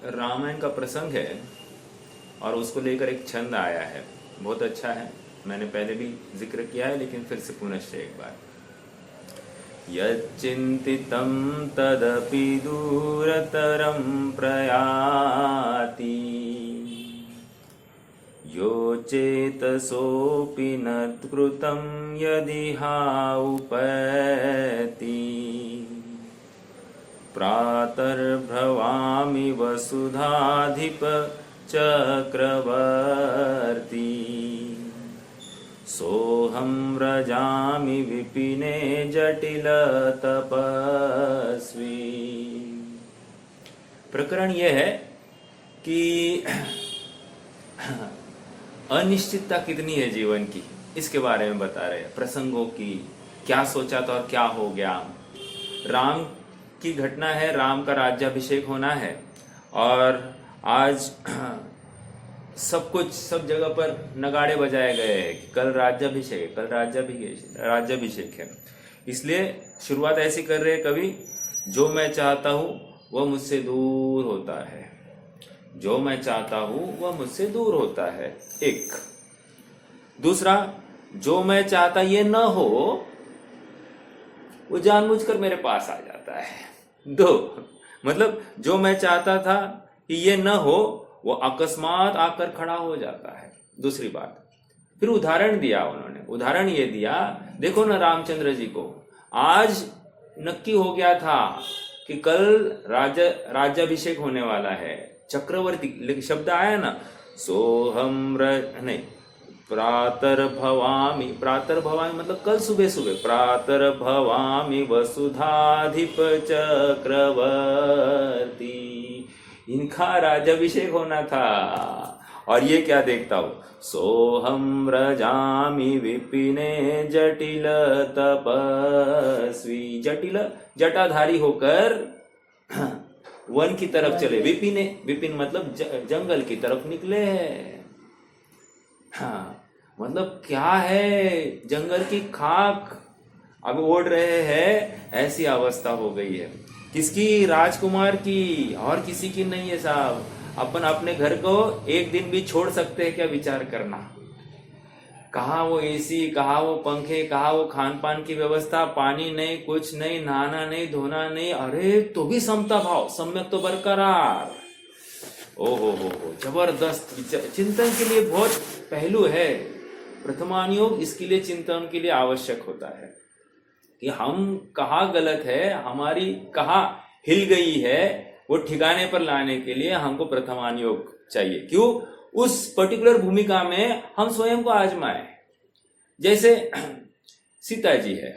रामायण का प्रसंग है और उसको लेकर एक छंद आया है, बहुत अच्छा है। मैंने पहले भी जिक्र किया है लेकिन फिर से पुनश्च एक बार। यच्चिन्तितं तदपि दूरतरं प्रयाति, यो चेतसोऽपि न कृतं यदिहा उपैति, प्रातर्भवामि वसुधाधिप चक्रवर्ती, सोऽहं व्रजामि विपिने जटिल तपस्वी। प्रकरण यह है कि अनिश्चितता कितनी है जीवन की, इसके बारे में बता रहे हैं। प्रसंगों की क्या सोचा था और क्या हो गया। राम की घटना है, राम का राज्याभिषेक होना है और आज सब कुछ सब जगह पर नगाड़े बजाए गए हैं कि कल राज्याभिषेक है, कल राज्याभिषेक है। इसलिए शुरुआत ऐसी कर रहे हैं कवि, जो मैं चाहता हूं वह मुझसे दूर होता है, जो मैं चाहता हूं वह मुझसे दूर होता है। एक दूसरा, जो मैं चाहता ये न हो वो जानबूझकर मेरे पास आ जाता है। दो मतलब जो मैं चाहता था कि ये न हो वो अकस्मात आकर खड़ा हो जाता है। दूसरी बात, फिर उदाहरण दिया उन्होंने। उदाहरण ये दिया, देखो ना रामचंद्र जी को आज नक्की हो गया था कि कल राज्याभिषेक होने वाला है। चक्रवर्ती शब्द आया ना, सोहम नहीं, प्रातर्भवामि, प्रातर्भवामि मतलब कल सुबह सुबह, प्रातर्भवामि वसुधाधिप चक्रवर्ती, इनका राज्याभिषेक होना था। और ये क्या देखता हूं, सोहम व्रजामि विपिने जटिल तपस्वी, जटिल जटाधारी होकर वन की तरफ चले। विपिने, विपिन मतलब जंगल की तरफ निकले। हाँ मतलब क्या है, जंगल की खाक अब ओढ़ रहे हैं, ऐसी अवस्था हो गई है। किसकी? राजकुमार की, और किसी की नहीं है साहब। अपन अपने घर को एक दिन भी छोड़ सकते हैं क्या, विचार करना। कहाँ वो एसी, कहाँ वो पंखे, कहाँ वो खान पान की व्यवस्था, पानी नहीं, कुछ नहीं, नहाना नहीं, धोना नहीं, अरे तो भी समता भाव, सम्यक तो बरकरार। ओहो हो, जबरदस्त। चिंतन के लिए बहुत पहलू है। प्रथमानुयोग इसके लिए, चिंतन के लिए आवश्यक होता है कि हम कहाँ गलत है, हमारी कहाँ हिल गई है, वो ठिकाने पर लाने के लिए हमको प्रथमानुयोग चाहिए। क्यों? उस पर्टिकुलर भूमिका में हम स्वयं को आजमाएं। जैसे सीता जी है,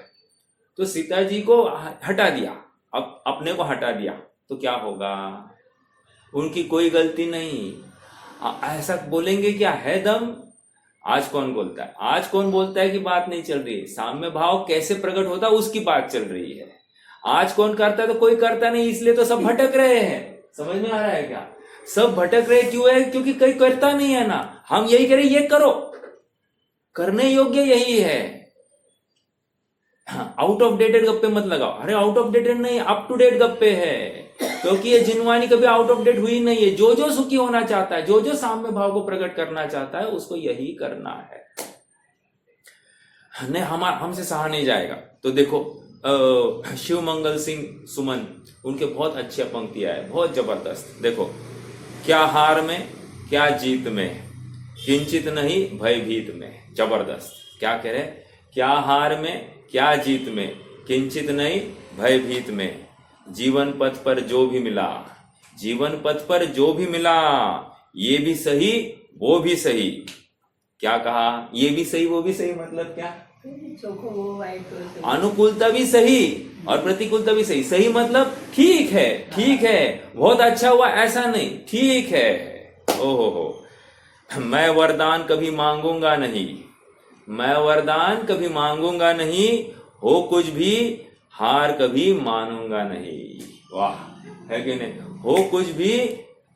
तो सीता जी को हटा दिया, अब अपने को हटा दिया तो क्या होगा? उनकी कोई गलती नहीं। ऐसा बोलेंगे क्या है दम? आज कौन बोलता है? आज कौन बोलता है कि बात नहीं चल रही है? साम्य भाव कैसे प्रकट होता है उसकी बात चल रही है। आज कौन करता है? तो कोई करता नहीं, इसलिए तो सब भटक रहे हैं। समझ में आ रहा है क्या? सब भटक रहे क्यों है? क्योंकि कोई करता नहीं है ना। हम यही करें, ये करो, करने योग्य यही है। आउट ऑफ डेटेड गप्पे मत लगाओ। अरे आउट ऑफ डेटेड नहीं, अप टू डेट गप्पे है, क्योंकि ये जिनवानी कभी आउट ऑफ डेट हुई नहीं है। जो जो सुखी होना चाहता है, जो जो साम्य भाव को प्रकट करना चाहता है, उसको यही करना है। नहीं, हमसे सहा नहीं जाएगा। तो देखो शिव मंगल सिंह सुमन, उनके बहुत अच्छी पंक्तियां है, बहुत जबरदस्त। देखो, क्या हार में क्या जीत में, किंचित नहीं भयभीत में। जबरदस्त। क्या कह रहे? क्या हार में क्या जीत में, किंचित नहीं भयभीत में, जीवन पथ पर जो भी मिला, जीवन पथ पर जो भी मिला, ये भी सही वो भी सही। क्या कहा? ये भी सही वो भी सही मतलब क्या? अनुकूलता भी सही और प्रतिकूलता भी सही। सही मतलब ठीक है, ठीक है, बहुत अच्छा हुआ ऐसा नहीं, ठीक है। ओहो हो, मैं वरदान कभी मांगूंगा नहीं, मैं वरदान कभी मांगूंगा नहीं, हो कुछ भी हार कभी मानूंगा नहीं। वाह, है कि नहीं? हो कुछ भी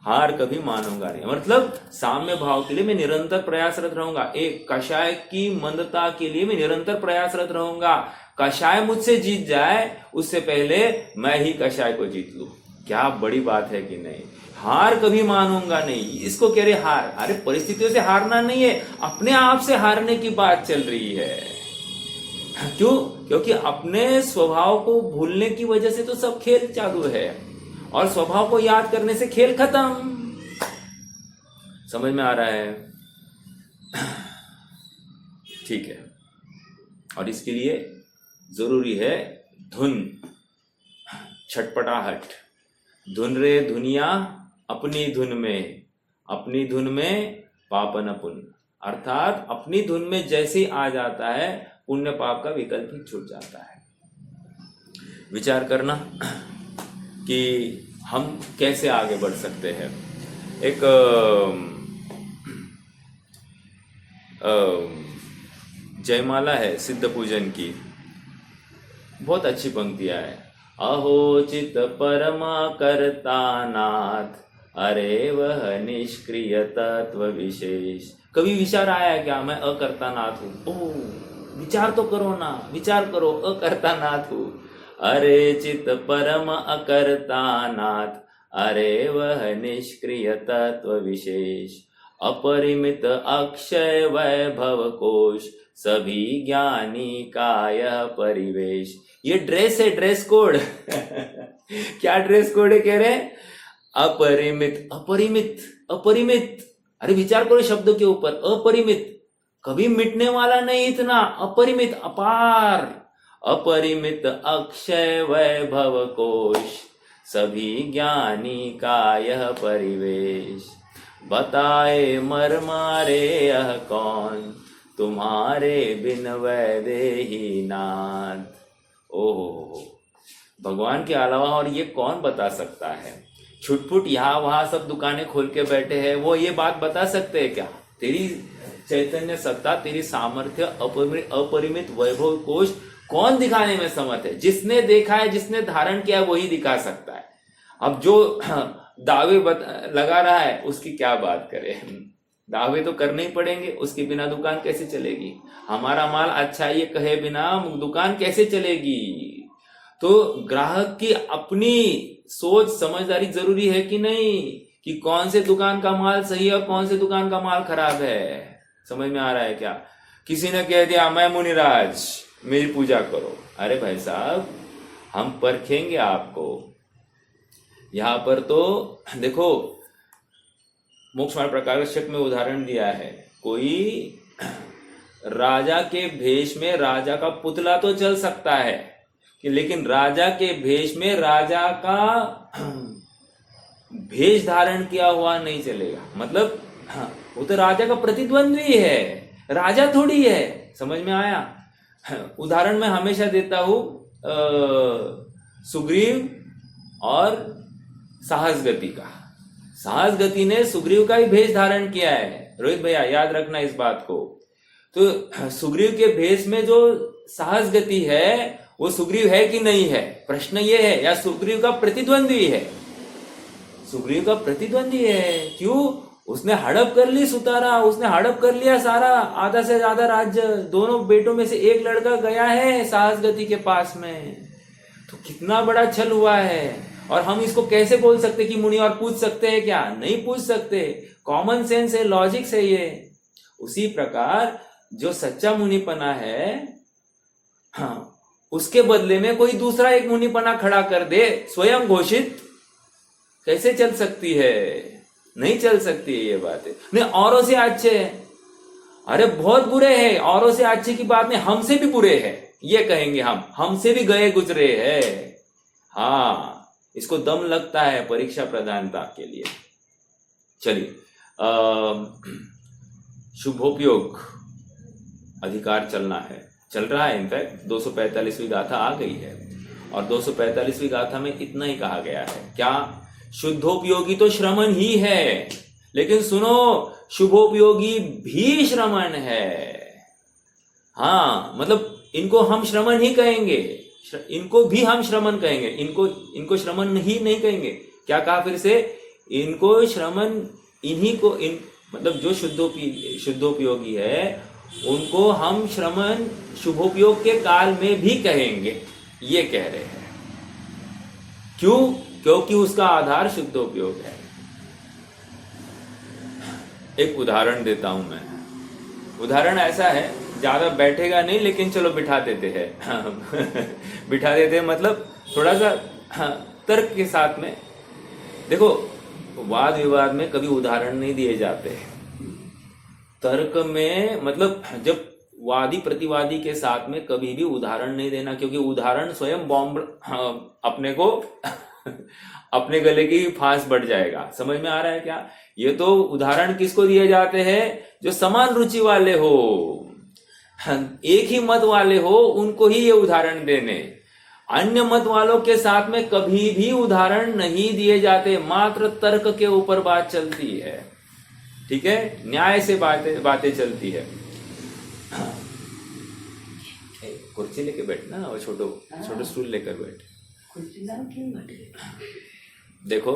हार कभी मानूंगा नहीं, मतलब साम्य भाव के लिए मैं निरंतर प्रयासरत रहूंगा। एक कषाय की मंदता के लिए मैं निरंतर प्रयासरत रहूंगा। कषाय मुझसे जीत जाए उससे पहले मैं ही कषाय को जीत लूं। क्या बड़ी बात है कि नहीं? हार कभी मानूंगा नहीं, इसको कह रहे हार। अरे परिस्थितियों से हारना नहीं है, अपने आप से हारने की बात चल रही है। क्यों? क्योंकि अपने स्वभाव को भूलने की वजह से तो सब खेल चालू है, और स्वभाव को याद करने से खेल खत्म। समझ में आ रहा है? ठीक है। और इसके लिए जरूरी है धुन, छटपटाहट। धुन रे दुनिया अपनी धुन में, अपनी धुन में पापन अपुन। अर्थात अपनी धुन में जैसे आ जाता है, पुण्य पाप का विकल्प ही छूट जाता है। विचार करना कि हम कैसे आगे बढ़ सकते हैं। एक जयमाला है सिद्ध पूजन की, बहुत अच्छी पंक्तियां है। अहो चित परमा कर्ता नाथ, अरे वह निष्क्रिय तत्व विशेष। कभी विचार आया क्या मैं अकर्ता नाथ हूं? ओह, विचार तो करो ना, विचार करो, अकर्ता नाथ हूं। अरे चित परम अकर्ता नाथ, अरे वह निष्क्रिय तत्व विशेष। अपरिमित अक्षय वैभव कोश, सभी ज्ञानी का यह परिवेश। ये ड्रेस है, ड्रेस कोड। क्या ड्रेस कोड है? कह रहे अपरिमित, अपरिमित, अपरिमित। अरे विचार करो शब्दों के ऊपर, अपरिमित, कभी मिटने वाला नहीं, इतना अपरिमित, अपार। अपरिमित अक्षय वैभव कोश, सभी ज्ञानी का यह परिवेश। बताए मर मारे यह कौन, तुम्हारे बिन वैदेही नाथ। ओहो, भगवान के अलावा और ये कौन बता सकता है? छुटपुट यहाँ वहां सब दुकानें खोल के बैठे हैं, वो ये बात बता सकते हैं क्या? तेरी चैतन्य सत्ता, तेरी सामर्थ्य, अपरिमित वैभव कोश कौन दिखाने में समर्थ है? जिसने देखा है, जिसने धारण किया है, वही दिखा सकता है। अब जो दावे लगा रहा है उसकी क्या बात करें? दावे तो करने ही पड़ेंगे, उसके बिना दुकान कैसे चलेगी? हमारा माल अच्छा ये कहे बिना दुकान कैसे चलेगी? तो ग्राहक की अपनी सोच समझदारी जरूरी है कि नहीं, कि कौन से दुकान का माल सही है और कौन से दुकान का माल खराब है। समझ में आ रहा है क्या? किसी ने कह दिया मैं मुनिराज, मेरी पूजा करो। अरे भाई साहब, हम परखेंगे आपको। यहां पर तो देखो, मोक्ष मार्ग प्रकाशक में उदाहरण दिया है, कोई राजा के भेष में राजा का पुतला तो चल सकता है, कि लेकिन राजा के भेष में राजा का भेष धारण किया हुआ नहीं चलेगा। मतलब वो तो राजा का प्रतिद्वंद्वी है, राजा थोड़ी है। समझ में आया? उदाहरण मैं हमेशा देता हूं, सुग्रीव और साहसगति का। साहसगति ने सुग्रीव का ही भेष धारण किया है। रोहित भैया याद रखना इस बात को। तो सुग्रीव के भेष में जो साहसगति है वो सुग्रीव है कि नहीं है, प्रश्न ये है। या सुग्रीव का प्रतिद्वंद्वी है? सुग्रीव का प्रतिद्वंद्वी है। क्यों? उसने हड़प कर ली सुतारा, उसने हड़प कर लिया सारा, आधा से ज्यादा राज्य। दोनों बेटों में से एक लड़का गया है साहसगति के पास में। तो कितना बड़ा छल हुआ है। और हम इसको कैसे बोल सकते कि मुनि और पूछ सकते हैं क्या? नहीं पूछ सकते। कॉमन सेंस है, लॉजिक्स है ये। उसी प्रकार जो सच्चा मुनिपना है, हाँ, उसके बदले में कोई दूसरा एक मुनिपना खड़ा कर दे स्वयं घोषित, कैसे चल सकती है? नहीं चल सकती है ये बातें। नहीं, औरों से अच्छे हैं, अरे बहुत बुरे हैं, औरों से अच्छे की बात नहीं, हमसे भी बुरे हैं ये कहेंगे हम, हमसे भी गए गुजरे हैं। हाँ, इसको दम लगता है परीक्षा प्रधानता के लिए। चलिए, शुभोपयोग अधिकार चलना है, चल रहा है। इनफैक्ट 245वीं गाथा आ गई है, और 245वीं गाथा में इतना ही कहा गया है। क्या? शुद्धोपयोगी तो श्रमण ही है, लेकिन सुनो, शुभोपयोगी भी श्रमण है। हाँ, मतलब इनको हम श्रमण ही कहेंगे, इनको भी हम श्रमण कहेंगे, इनको श्रमण ही नहीं कहेंगे। क्या कहा फिर से? इनको श्रमण, इन्हीं को, मतलब जो शुद्धोपयोगी है उनको हम श्रमण शुभोपयोग के काल में भी कहेंगे, ये कह रहे हैं। क्यों? क्योंकि उसका आधार शुद्धोपयोग है। एक उदाहरण देता हूं मैं। उदाहरण ऐसा है, ज्यादा बैठेगा नहीं लेकिन चलो बिठा देते हैं बिठा देते हैं, मतलब थोड़ा सा तर्क के साथ में। देखो, वाद विवाद में कभी उदाहरण नहीं दिए जाते। तर्क में मतलब जब वादी प्रतिवादी के साथ में कभी भी उदाहरण नहीं देना, क्योंकि उदाहरण स्वयं बॉम्ब अपने को अपने गले की फांस बढ़ जाएगा। समझ में आ रहा है क्या? ये तो उदाहरण किसको दिए जाते हैं? जो समान रुचि वाले हो, एक ही मत वाले हो, उनको ही ये उदाहरण देने। अन्य मत वालों के साथ में कभी भी उदाहरण नहीं दिए जाते, मात्र तर्क के ऊपर बात चलती है। ठीक है, न्याय से बातें चलती है। कुर्सी लेके बैठना और छोटो स्टूल लेकर बैठ। देखो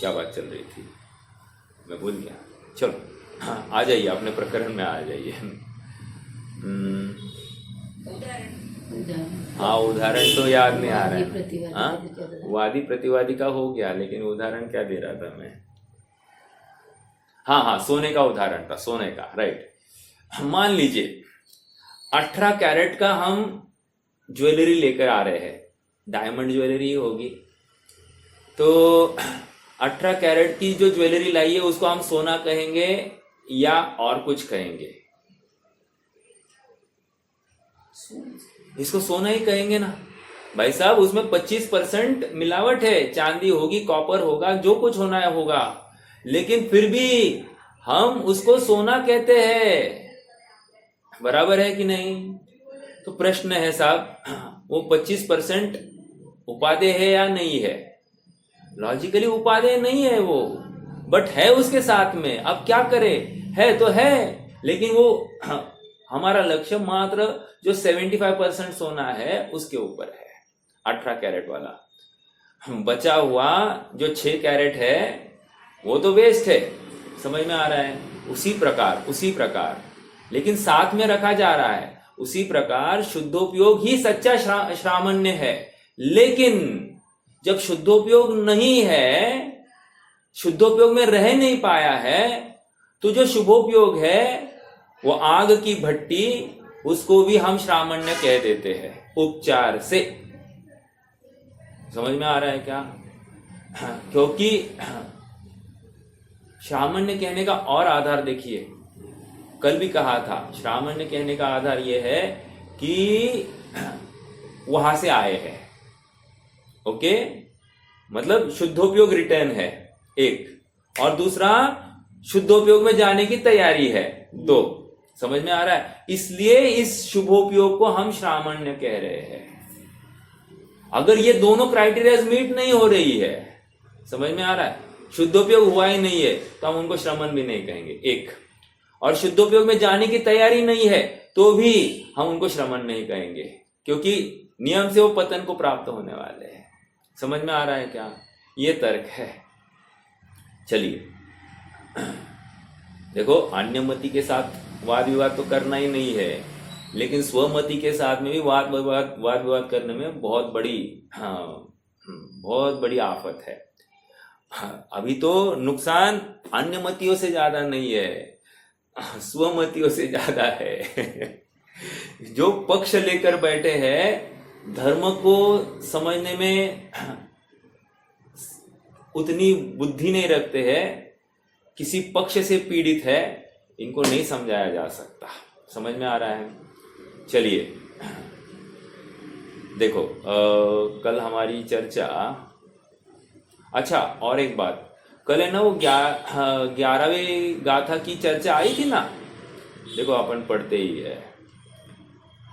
क्या बात चल रही थी, मैं भूल गया। चलो आ जाइए, अपने प्रकरण में आ जाइए। हाँ, उदाहरण तो याद नहीं आ रहा है। हाँ, वादी प्रतिवादी का हो गया, लेकिन उदाहरण क्या दे रहा था मैं? हाँ, सोने का उदाहरण था, सोने का, राइट। मान लीजिए 18 कैरेट का हम ज्वेलरी लेकर आ रहे हैं, डायमंड ज्वेलरी होगी। तो 18 कैरेट की जो ज्वेलरी लाई है उसको हम सोना कहेंगे या और कुछ कहेंगे? इसको सोना ही कहेंगे ना भाई साहब। उसमें 25% मिलावट है, चांदी होगी, कॉपर होगा, जो कुछ होना है होगा, लेकिन फिर भी हम उसको सोना कहते हैं। बराबर है कि नहीं? तो प्रश्न है साहब, वो 25% उपादेय है या नहीं है? लॉजिकली उपादेय नहीं है वो, बट है उसके साथ में। अब क्या करे, है तो है, लेकिन वो हमारा लक्ष्य मात्र जो 75% सोना है उसके ऊपर है, 18 कैरेट वाला। बचा हुआ जो 6 कैरेट है वो तो वेस्ट है। समझ में आ रहा है? उसी प्रकार लेकिन साथ में रखा जा रहा है। उसी प्रकार शुद्धोपयोग ही सच्चा श्रामण्य है। लेकिन जब शुद्धोपयोग नहीं है, शुद्धोपयोग में रह नहीं पाया है, तो जो शुभोपयोग है वो आग की भट्टी, उसको भी हम श्रामण्य कह देते हैं उपचार से। समझ में आ रहा है क्या? क्योंकि श्रामण्य कहने का और आधार देखिए, कल भी कहा था, श्रामण्य कहने का आधार यह है कि वहां से आए हैं। ओके, मतलब शुद्धोपयोग रिटर्न है एक, और दूसरा शुद्धोपयोग में जाने की तैयारी है दो। समझ में आ रहा है? इसलिए इस शुभोपयोग को हम श्रामण्य कह रहे हैं। अगर ये दोनों क्राइटेरिया मीट नहीं हो रही है, समझ में आ रहा है, शुद्धोपयोग हुआ ही नहीं है, तो हम उनको श्रमण भी नहीं कहेंगे एक, और शुद्धोपयोग में जाने की तैयारी नहीं है तो भी हम उनको श्रमण नहीं कहेंगे, क्योंकि नियम से वो पतन को प्राप्त होने वाले हैं। समझ में आ रहा है क्या? ये तर्क है। चलिए देखो, अन्यमति के साथ वाद विवाद तो करना ही नहीं है, लेकिन स्वमति के साथ में भी वाद विवाद करने में बहुत बड़ी आफत है। अभी तो नुकसान अन्यमतियों से ज्यादा नहीं है, स्वमतियों से ज्यादा है। जो पक्ष लेकर बैठे हैं, धर्म को समझने में उतनी बुद्धि नहीं रखते हैं, किसी पक्ष से पीड़ित है, इनको नहीं समझाया जा सकता। समझ में आ रहा है? चलिए देखो, कल हमारी चर्चा, अच्छा और एक बात, कल है ना वो 11वीं गाथा की चर्चा आई थी ना। देखो अपन पढ़ते ही है,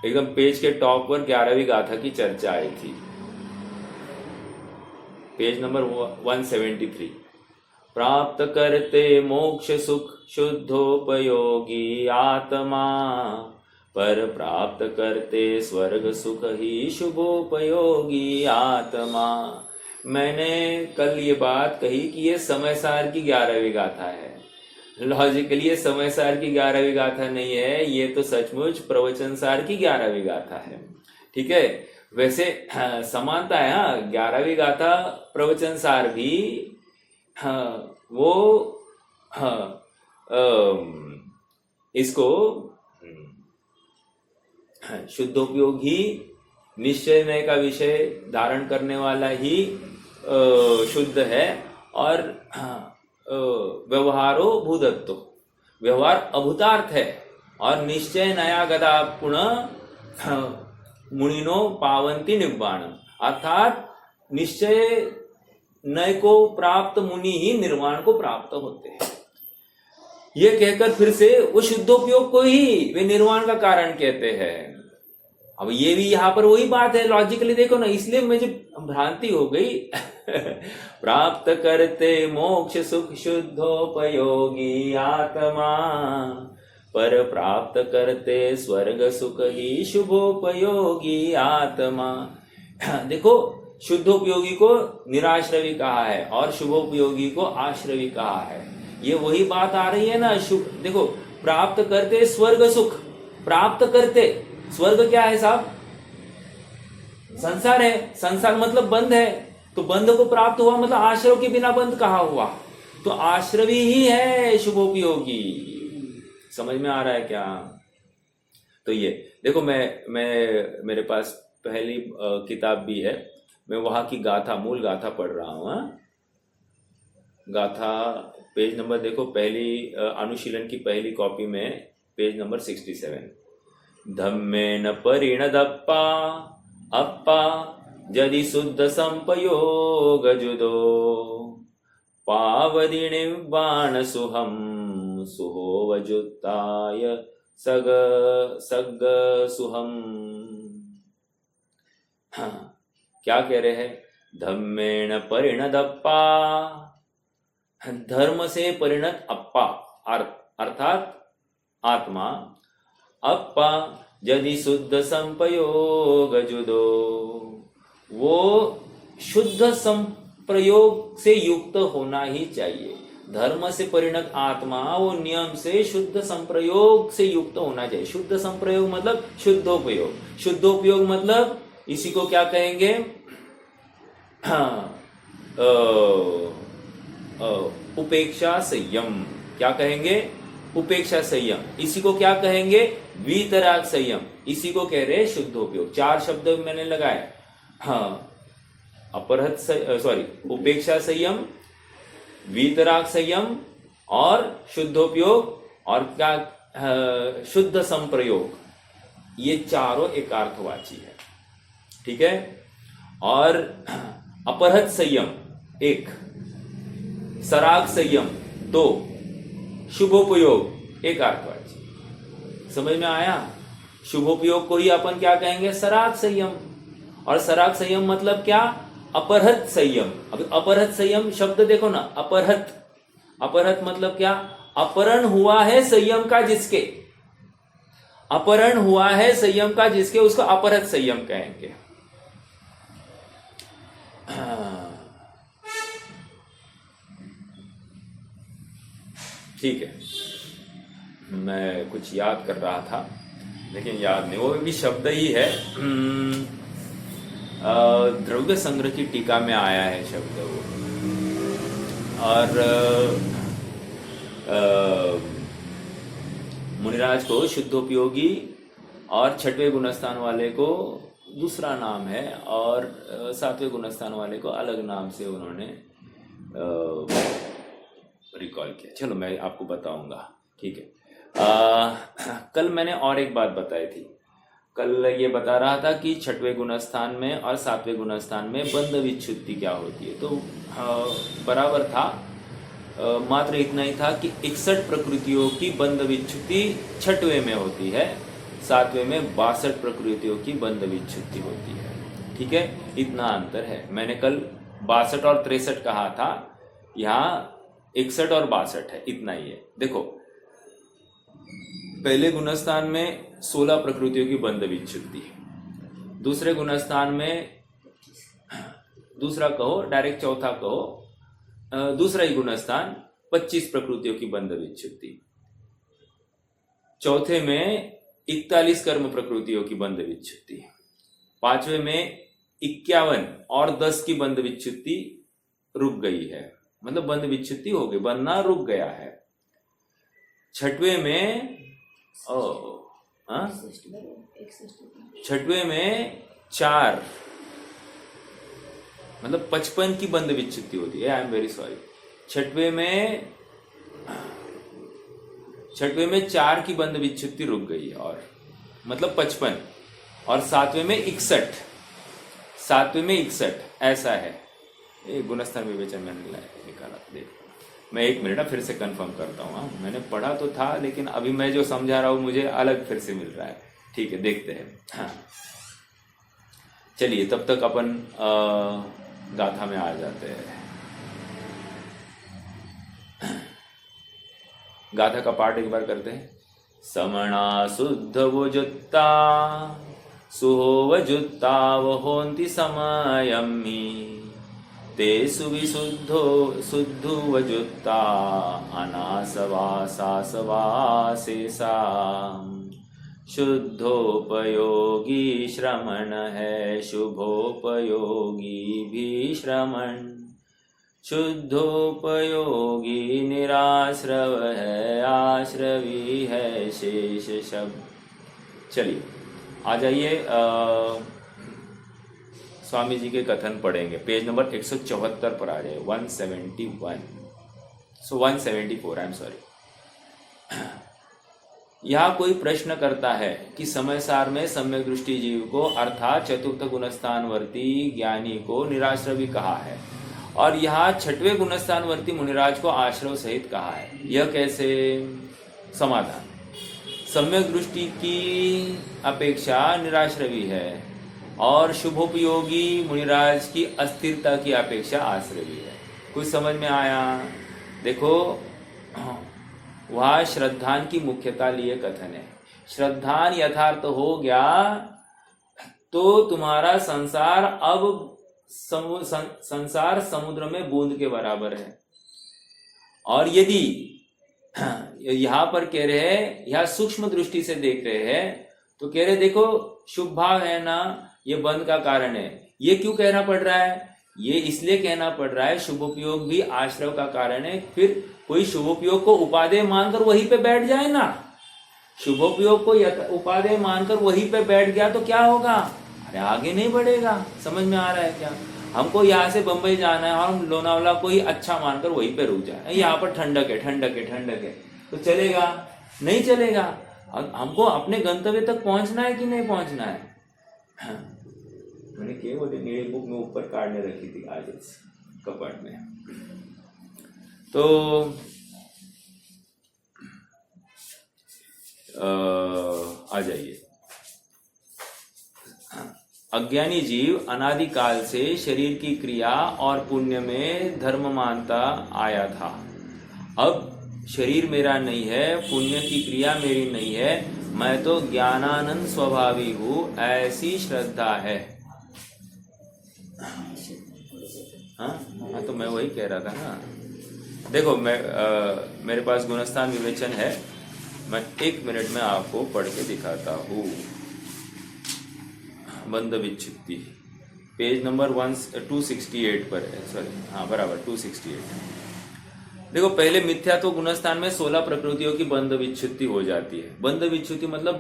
एकदम पेज के टॉप पर 11वीं गाथा की चर्चा आई थी, पेज नंबर 173। प्राप्त करते मोक्ष सुख शुद्धोपयोगी आत्मा, पर प्राप्त करते स्वर्ग सुख ही शुभोपयोगी आत्मा। मैंने कल ये बात कही कि ये समय सार की 11वीं गाथा है। लॉजिकली ये समय सार की 11वीं गाथा नहीं है, ये तो सचमुच प्रवचन सार की 11वीं गाथा है। ठीक है, वैसे समानता है। 11वीं गाथा प्रवचन सार भी वो हाँ, इसको शुद्धोपयोगी निश्चय नय का विषय धारण करने वाला ही शुद्ध है। और व्यवहारो भूदत्तो, व्यवहार अभूतार्थ है। और निश्चय नया गदा पुनः मुनिनो पावंती निब्बाणम, अर्थात निश्चय नय को प्राप्त मुनि ही निर्वाण को प्राप्त होते हैं। ये कहकर फिर से वो शुद्धोपयोग को ही वे निर्वाण का कारण कहते हैं। अब ये भी यहाँ पर वही बात है, लॉजिकली देखो ना, इसलिए मुझे भ्रांति हो गई। प्राप्त करते मोक्ष सुख शुद्धोपयोगी आत्मा, पर प्राप्त करते स्वर्ग सुख ही शुभोपयोगी आत्मा। देखो, शुद्धोपयोगी को निराश्रवी कहा है और शुभोपयोगी को आश्रवी कहा है। ये वही बात आ रही है ना। देखो, प्राप्त करते स्वर्ग सुख, प्राप्त करते स्वर्ग क्या है साहब? संसार है। संसार मतलब बंध है, तो बंध को प्राप्त हुआ मतलब आश्रव के बिना बंध कहाँ हुआ? तो आश्रवी ही है शुभोपयोगी। समझ में आ रहा है क्या? तो ये देखो, मैं मेरे पास पहली किताब भी है, मैं वहां की गाथा, मूल गाथा पढ़ रहा हूं। गाथा पेज नंबर देखो, पहली अनुशीलन की पहली कॉपी में पेज नंबर 67। धम्मेन परिणदप्पा अप्पा यदि शुद्ध संपयोग जुदो, पावदिनि बाण सुहम सुहो वजुत्ताय सग सग सुहम। हाँ, क्या कह रहे हैं? धम्मेन परिणदप्पा, धर्म से परिणत अप्पा अर्थात आत्मा, अप्पा यदि शुद्ध संप्रयोग जुदो, वो शुद्ध संप्रयोग से युक्त होना ही चाहिए। धर्म से परिणत आत्मा वो नियम से शुद्ध संप्रयोग से युक्त होना चाहिए। शुद्ध संप्रयोग मतलब शुद्धोपयोग। शुद्धोपयोग मतलब इसी को क्या कहेंगे? उपेक्षा संयम। क्या कहेंगे? उपेक्षा संयम। इसी को क्या कहेंगे? वीतराग संयम। इसी को कह रहे शुद्धोपयोग। 4 शब्द मैंने लगाए। हाँ, उपेक्षा संयम, वीतराग संयम और शुद्धोपयोग और क्या शुद्ध संप्रयोग, ये चारों एकार्थवाची है। ठीक है। और अपरहत संयम 1, सराग संयम 2, शुभोपयोग एकार्थवाची। समझ में आया? शुभोपयोग को ही अपन क्या कहेंगे? सराग संयम। और सराग संयम मतलब क्या? अपरहत संयम। अब अपरहत संयम शब्द देखो ना, अपरहत, अपरहत मतलब क्या? अपहरण हुआ है संयम का जिसके, अपहरण हुआ है संयम का जिसके, उसको अपरहत संयम कहेंगे। ठीक है, मैं कुछ याद कर रहा था लेकिन याद नहीं, वो भी शब्द ही है। द्रव्य संग्रह की टीका में आया है शब्द वो। और मुनिराज को शुद्धोपयोगी और 6वें गुणस्थान वाले को दूसरा नाम है और 7वें गुणस्थान वाले को अलग नाम से उन्होंने रिकॉल किया। चलो मैं आपको बताऊंगा। ठीक है। कल मैंने और एक बात बताई थी। कल ये बता रहा था कि 6वें गुणस्थान में और 7वें गुणस्थान में बंध विच्छुद्धि क्या होती है। तो बराबर था, मात्र इतना ही था कि 61 प्रकृतियों की बंध विच्छुद्धि 6वें में होती है, 7वें में 62 प्रकृतियों की बंध विच्छुद्धि होती है। ठीक है, इतना अंतर है। मैंने कल 62 और 63 कहा था, यहाँ 61 और 62 है, इतना ही है। देखो, पहले गुणस्थान में 16 प्रकृतियों की बंध विच्छुद्धि, दूसरे गुणस्थान में, दूसरा कहो डायरेक्ट चौथा कहो, दूसरा ही गुणस्थान 25 प्रकृतियों की बंध विच्छुद्धि, चौथे में 41 कर्म प्रकृतियों की बंध विच्छुद्धि, 5वें में 51 और 10 की बंध विच्छुद्धि रुक गई है। मतलब बंध विच्छित्ति हो गई, बनना रुक गया है। छठवें में छठवें में 4 मतलब 55 की बंध विच्छित्ति होती है। I am very sorry. छठवें में 4 की बंध विच्छित्ति रुक गई है, और मतलब 55, और 7वें में 61 ऐसा है। ये गुणस्थान विवेचन मैंने निकाला, देख मैं 1 मिनट फिर से कंफर्म करता हूँ। मैंने पढ़ा तो था, लेकिन अभी मैं जो समझा रहा हूँ मुझे अलग फिर से मिल रहा है। ठीक है, देखते हैं। हाँ चलिए, तब तक अपन गाथा में आ जाते हैं। गाथा का पाठ एक बार करते हैं। समणा शुद्ध वजुत्ता सुहो वजुत्ता वहोन्ति समयम्मि ते सुविशुद्धो शुद्धो वजुत्ता अनासवासासवासेसा शुद्धोपयोगी श्रमण है शुभोपयोगी भी श्रमण शुद्धोपयोगी निराश्रव है आश्रवी है शेष शब्द। चलिए आ जाइए, स्वामी जी के कथन पढ़ेंगे। पेज नंबर 174 पर आ जाए, 174 आई एम सॉरी। यह कोई प्रश्न करता है कि समय सार में सम्यक दृष्टि जीव को अर्थात चतुर्थ गुणस्थानवर्ती ज्ञानी को निराश्रवी कहा है, और यहाँ छठवें गुणस्थानवर्ती मुनिराज को आश्रव सहित कहा है। यह कैसे? समाधान। सम्यक दृष्टि की अपेक्षा निराश्रवी है, और शुभोपयोगी मुनिराज की अस्थिरता की अपेक्षा आश्रवी है। कुछ समझ में आया? देखो, वह श्रद्धान की मुख्यता लिए कथन है। श्रद्धान यथार्थ हो गया तो तुम्हारा संसार अब संसार समुद्र में बूंद के बराबर है। और यदि यहां पर कह रहे हैं, यह सूक्ष्म दृष्टि से देख रहे हैं, तो कह रहे देखो शुभ भाव है ना, ये बंध का कारण है। ये क्यों कहना पड़ रहा है? ये इसलिए कहना पड़ रहा है, शुभोपयोग भी आश्रव का कारण है। फिर कोई शुभोपयोग को उपादेय मानकर वहीं पे बैठ जाए ना, शुभोपयोग को उपादेय मानकर वहीं पे बैठ गया तो क्या होगा? अरे आगे नहीं बढ़ेगा। समझ में आ रहा है क्या? हमको यहाँ से बंबई जाना है और हम लोनावला को ही अच्छा मानकर वहीं पे रुक जाए, यहाँ पर ठंडक है तो चलेगा? नहीं चलेगा। हमको अपने गंतव्य तक पहुंचना है कि नहीं पहुंचना है? मैंने केवल मेरे बुक में ऊपर काटने रखी थी आज इस कपट में। तो आ जाइए। अज्ञानी जीव अनादिकाल से शरीर की क्रिया और पुण्य में धर्म मानता आया था। अब शरीर मेरा नहीं है, पुण्य की क्रिया मेरी नहीं है, मैं तो ज्ञानानंद स्वभावी हूं, ऐसी श्रद्धा है। हाँ तो मैं वही कह रहा था ना। देखो मेरे पास गुणस्थान विवेचन है, मैं 1 मिनट में आपको पढ़ के दिखाता हूँ। बंध विच्छित्ति पेज नंबर 268 पर है, सॉरी हाँ बराबर 268। देखो पहले मिथ्यात्व गुणस्थान में 16 प्रकृतियों की बंध विच्छित्ति हो जाती है। बंध विच्छित्ति मतलब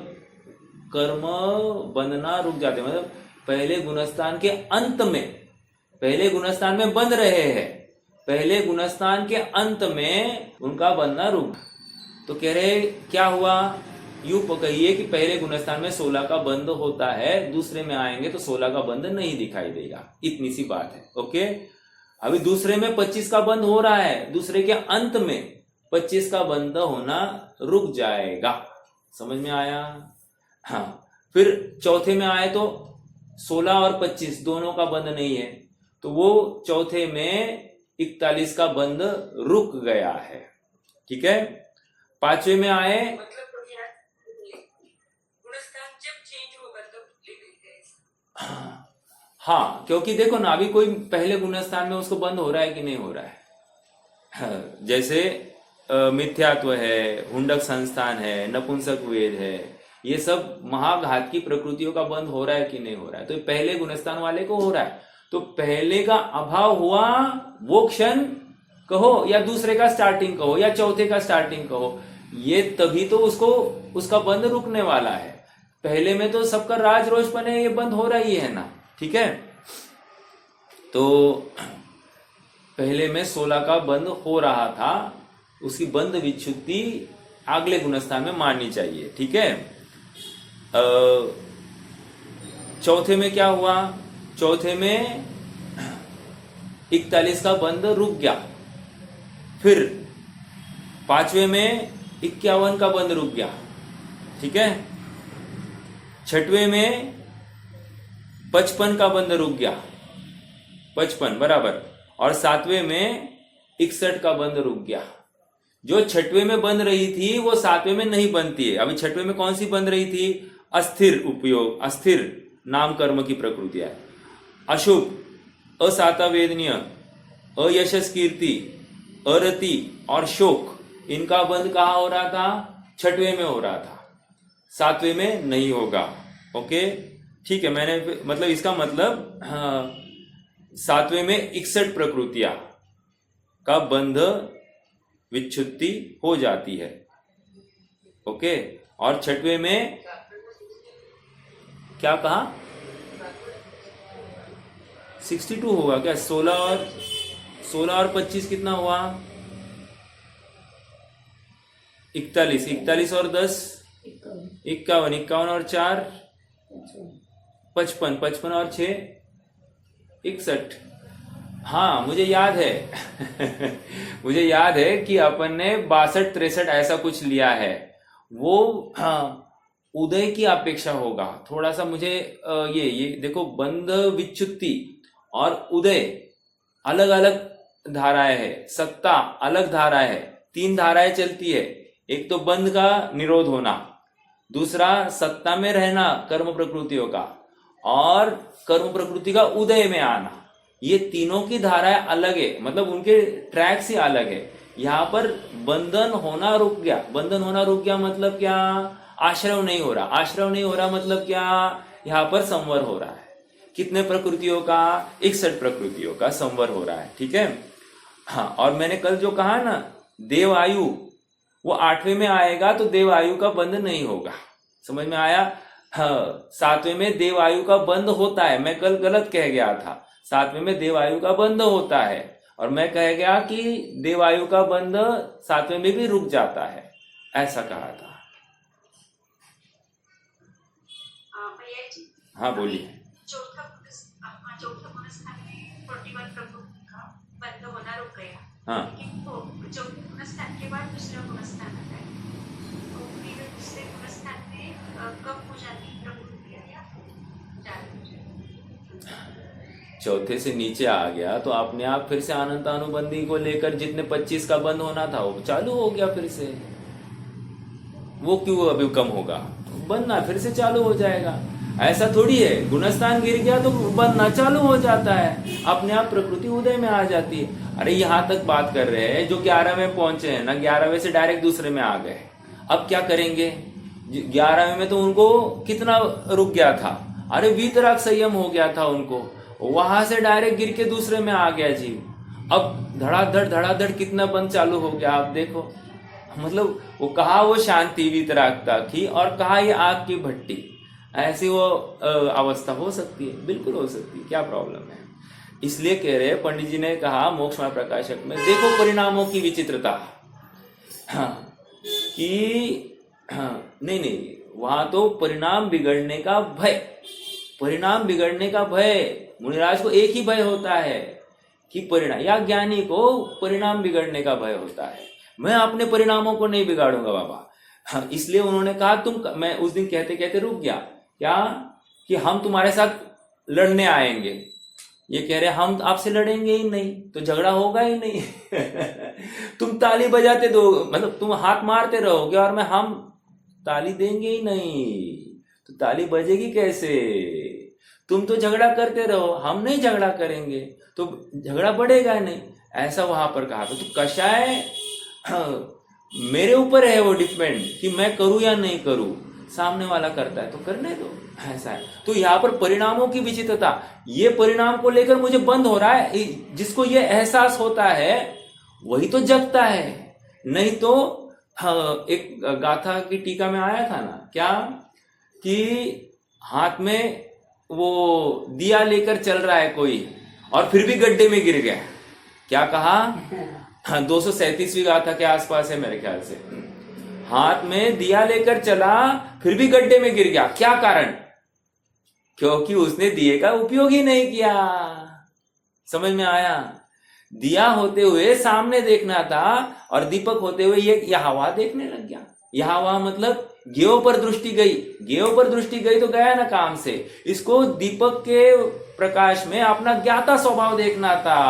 कर्म बंधना रुक जाते, मतलब पहले गुणस्थान के अंत में, पहले गुणस्थान में बंध रहे हैं, पहले गुणस्थान के अंत में उनका बंधना रुक। तो कह रहे क्या हुआ? यूं कहिए कि पहले गुणस्थान में 16 का बंध होता है, दूसरे में आएंगे तो 16 का बंध नहीं दिखाई देगा। इतनी सी बात है। ओके, अभी दूसरे में 25 का बंध हो रहा है, दूसरे के अंत में 25 का बंध होना रुक जाएगा। समझ में आया? हाँ, फिर चौथे में आए तो 16 और 25 दोनों का बंध नहीं है, तो वो चौथे में 41 का बंध रुक गया है। ठीक है। पांचवे में आए, हाँ, क्योंकि देखो ना अभी कोई पहले गुणस्थान में उसको बंद हो रहा है कि नहीं हो रहा है। जैसे मिथ्यात्व है, हुंडक संस्थान है, नपुंसक वेद है, ये सब महाघात की प्रकृतियों का बंद हो रहा है कि नहीं हो रहा है? तो पहले गुणस्थान वाले को हो रहा है। तो पहले का अभाव हुआ वो क्षण कहो या दूसरे का स्टार्टिंग कहो या चौथे का स्टार्टिंग कहो, ये तभी तो उसको उसका बंध रुकने वाला है। पहले में तो सबका राज रोशपन है, ये बंद हो रही है ना, ठीक है। तो पहले में 16 का बंद हो रहा था, उसकी बंद विच्छुत्ति अगले गुणस्थान में माननी चाहिए, ठीक है। चौथे में क्या हुआ, चौथे में 41 का बंद रुक गया, फिर पांचवे में 51 का बंद रुक गया, ठीक है। छठवें में 55 का बंद रुक गया, 55 बराबर, और सातवें में 61 का बंद रुक गया। जो छठवें में बन रही थी वो सातवें में नहीं बनती है। अभी छठवें में कौन सी बन रही थी, अस्थिर उपयोग, अस्थिर नाम कर्म की प्रकृति है, अशुभ, असाता वेदनीय, अयशस कीर्ति, अरति और शोक, इनका बंद कहाँ हो रहा था, छठवें में हो रहा था, सातवें में नहीं होगा। ओके ठीक है, मैंने मतलब इसका मतलब सातवें में 61 प्रकृतियां का बंध विच्छुत्ति हो जाती है। ओके, और छठवें में क्या कहा, 62 होगा क्या, 16 और 25 कितना हुआ, 41 और 10 51 और 4 55 और 6 61। हाँ मुझे याद है मुझे याद है कि अपन ने 62-63 ऐसा कुछ लिया है, वो उदय की अपेक्षा होगा थोड़ा सा। मुझे ये देखो, बंध विच्छुत्ति और उदय अलग अलग धाराएं है, सत्ता अलग धाराएं है, 3 धाराएं चलती है। एक तो बंध का निरोध होना, दूसरा सत्ता में रहना कर्म प्रकृतियों का, और कर्म प्रकृति का उदय में आना। ये तीनों की धाराएं अलग है, मतलब उनके ट्रैक से अलग है। यहाँ पर बंधन होना रुक गया, बंधन होना रुक गया मतलब क्या, आश्रव नहीं हो रहा, आश्रव नहीं हो रहा मतलब क्या, यहाँ पर संवर हो रहा है। कितने प्रकृतियों का, 61 प्रकृतियों का संवर हो रहा है, ठीक है। हाँ, और मैंने कल जो कहा ना, देव आयु वो 8वें में आएगा तो देव आयु का बंध नहीं होगा, समझ में आया। हाँ, 7वें में देव आयु का बंध होता है, मैं कल गलत कह गया था, 7वें में देव आयु का बंध होता है, और मैं कह गया कि देव आयु का बंध 7वें में भी रुक जाता है, ऐसा कहा था। हाँ बोलिए। चौथा गुणस्थान में 41 प्रकृति का बंध होना रुक गया। हाँ, चौथे गुणस्थान के बाद दूसरा गुणस्थान आता है, तो फिर दूसरे गुणस्थान में कब हो जाती प्रकृति, चौथे से नीचे आ गया तो अपने आप फिर से अनंत अनुबंधी को लेकर जितने 25 का बंद होना था वो चालू हो गया फिर से। वो क्यों अभी कम होगा, बनना फिर से चालू हो जाएगा। ऐसा थोड़ी है गुणस्थान गिर गया तो बनना चालू हो जाता है, अपने आप प्रकृति उदय में आ जाती है। अरे यहाँ तक बात कर रहे हैं, जो 11 में पहुंचे हैं ना, 11वें से डायरेक्ट दूसरे में आ गए, अब क्या करेंगे। 11वें में तो उनको कितना रुक गया था, अरे वीतराग संयम हो गया था उनको, वहां से डायरेक्ट गिर के दूसरे में आ गया जीव। अब धड़ाधड़ कितना बंद चालू हो गया, आप देखो। मतलब वो कहा वो शांति वीतरागता की, और कहा ये आग की भट्टी, ऐसी वो अवस्था हो सकती है, बिल्कुल हो सकती है, क्या प्रॉब्लम है। इसलिए कह रहे पंडित जी ने कहा मोक्षमय प्रकाशक में, देखो परिणामों की विचित्रता। हाँ, कि नहीं वहां तो परिणाम बिगड़ने का भय, परिणाम बिगड़ने का भय, मुनिराज को एक ही भय होता है कि परिणाम, या ज्ञानी को परिणाम बिगड़ने का भय होता है। मैं अपने परिणामों को नहीं बिगाड़ूंगा बाबा। हाँ, इसलिए उन्होंने कहा मैं उस दिन कहते कहते रुक गया, क्या कि हम तुम्हारे साथ लड़ने आएंगे। ये कह रहे हम आपसे लड़ेंगे ही नहीं तो झगड़ा होगा ही नहीं तुम ताली बजाते दो, मतलब तुम हाथ मारते रहोगे और हम ताली देंगे ही नहीं, तो ताली बजेगी कैसे। तुम तो झगड़ा करते रहो, हम नहीं झगड़ा करेंगे तो झगड़ा बढ़ेगा नहीं, ऐसा वहां पर कहा। तो कषाय मेरे ऊपर है वो डिपेंड कि मैं करूं या नहीं करूं, सामने वाला करता है तो करने दो, ऐसा है। तो यहाँ पर परिणामों की विचित्रता, ये परिणाम को लेकर मुझे बंद हो रहा है, जिसको ये एहसास होता है वही तो जगता है। नहीं तो हाँ, एक गाथा की टीका में आया था ना क्या, कि हाथ में वो दिया लेकर चल रहा है कोई और फिर भी गड्ढे में गिर गया। क्या कहा? हाँ, 237वीं गाथा के आसपास है मेरे ख्याल से। हाथ में दिया लेकर चला फिर भी गड्ढे में गिर गया। क्या कारण? क्योंकि उसने दिए का उपयोग ही नहीं किया। समझ में आया? दिया होते हुए सामने देखना था और दीपक होते हुए ये हवा देखने लग गया। यह हवा मतलब गेव पर दृष्टि गई। गेव पर दृष्टि गई तो गया ना काम से। इसको दीपक के प्रकाश में अपना ज्ञाता स्वभाव देखना था।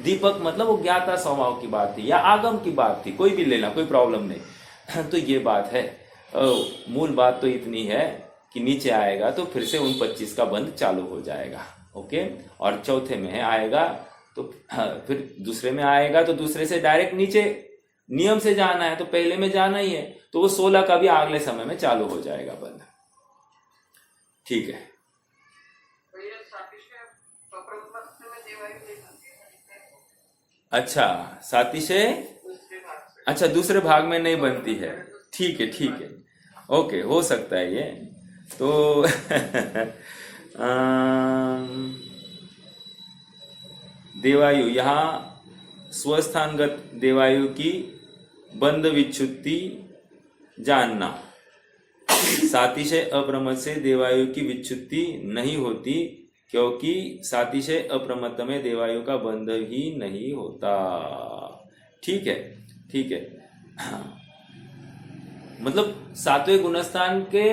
दीपक मतलब वो ज्ञाता स्वभाव की बात थी या आगम की बात थी, कोई भी लेना, कोई प्रॉब्लम नहीं। तो ये बात है। मूल बात तो इतनी है कि नीचे आएगा तो फिर से उन 25 का बंद चालू हो जाएगा। ओके, और चौथे में है आएगा तो फिर दूसरे में आएगा तो दूसरे से डायरेक्ट नीचे नियम से जाना है तो पहले में जाना ही है, तो वो 16 का भी अगले समय में चालू हो जाएगा बंद। ठीक है। अच्छा, सातिशय अच्छा दूसरे भाग में नहीं बनती है। ठीक है, ठीक है, ओके, हो सकता है ये तो देवायु, यहाँ स्वस्थानगत देवायु की बंध विच्छुत्ति जानना। सातिशय अप्रमत से देवायु की विच्छुत्ति नहीं होती क्योंकि सातिशय अप्रमत में देवायु का बंध ही नहीं होता। ठीक है, ठीक है। मतलब 7वें गुणस्थान के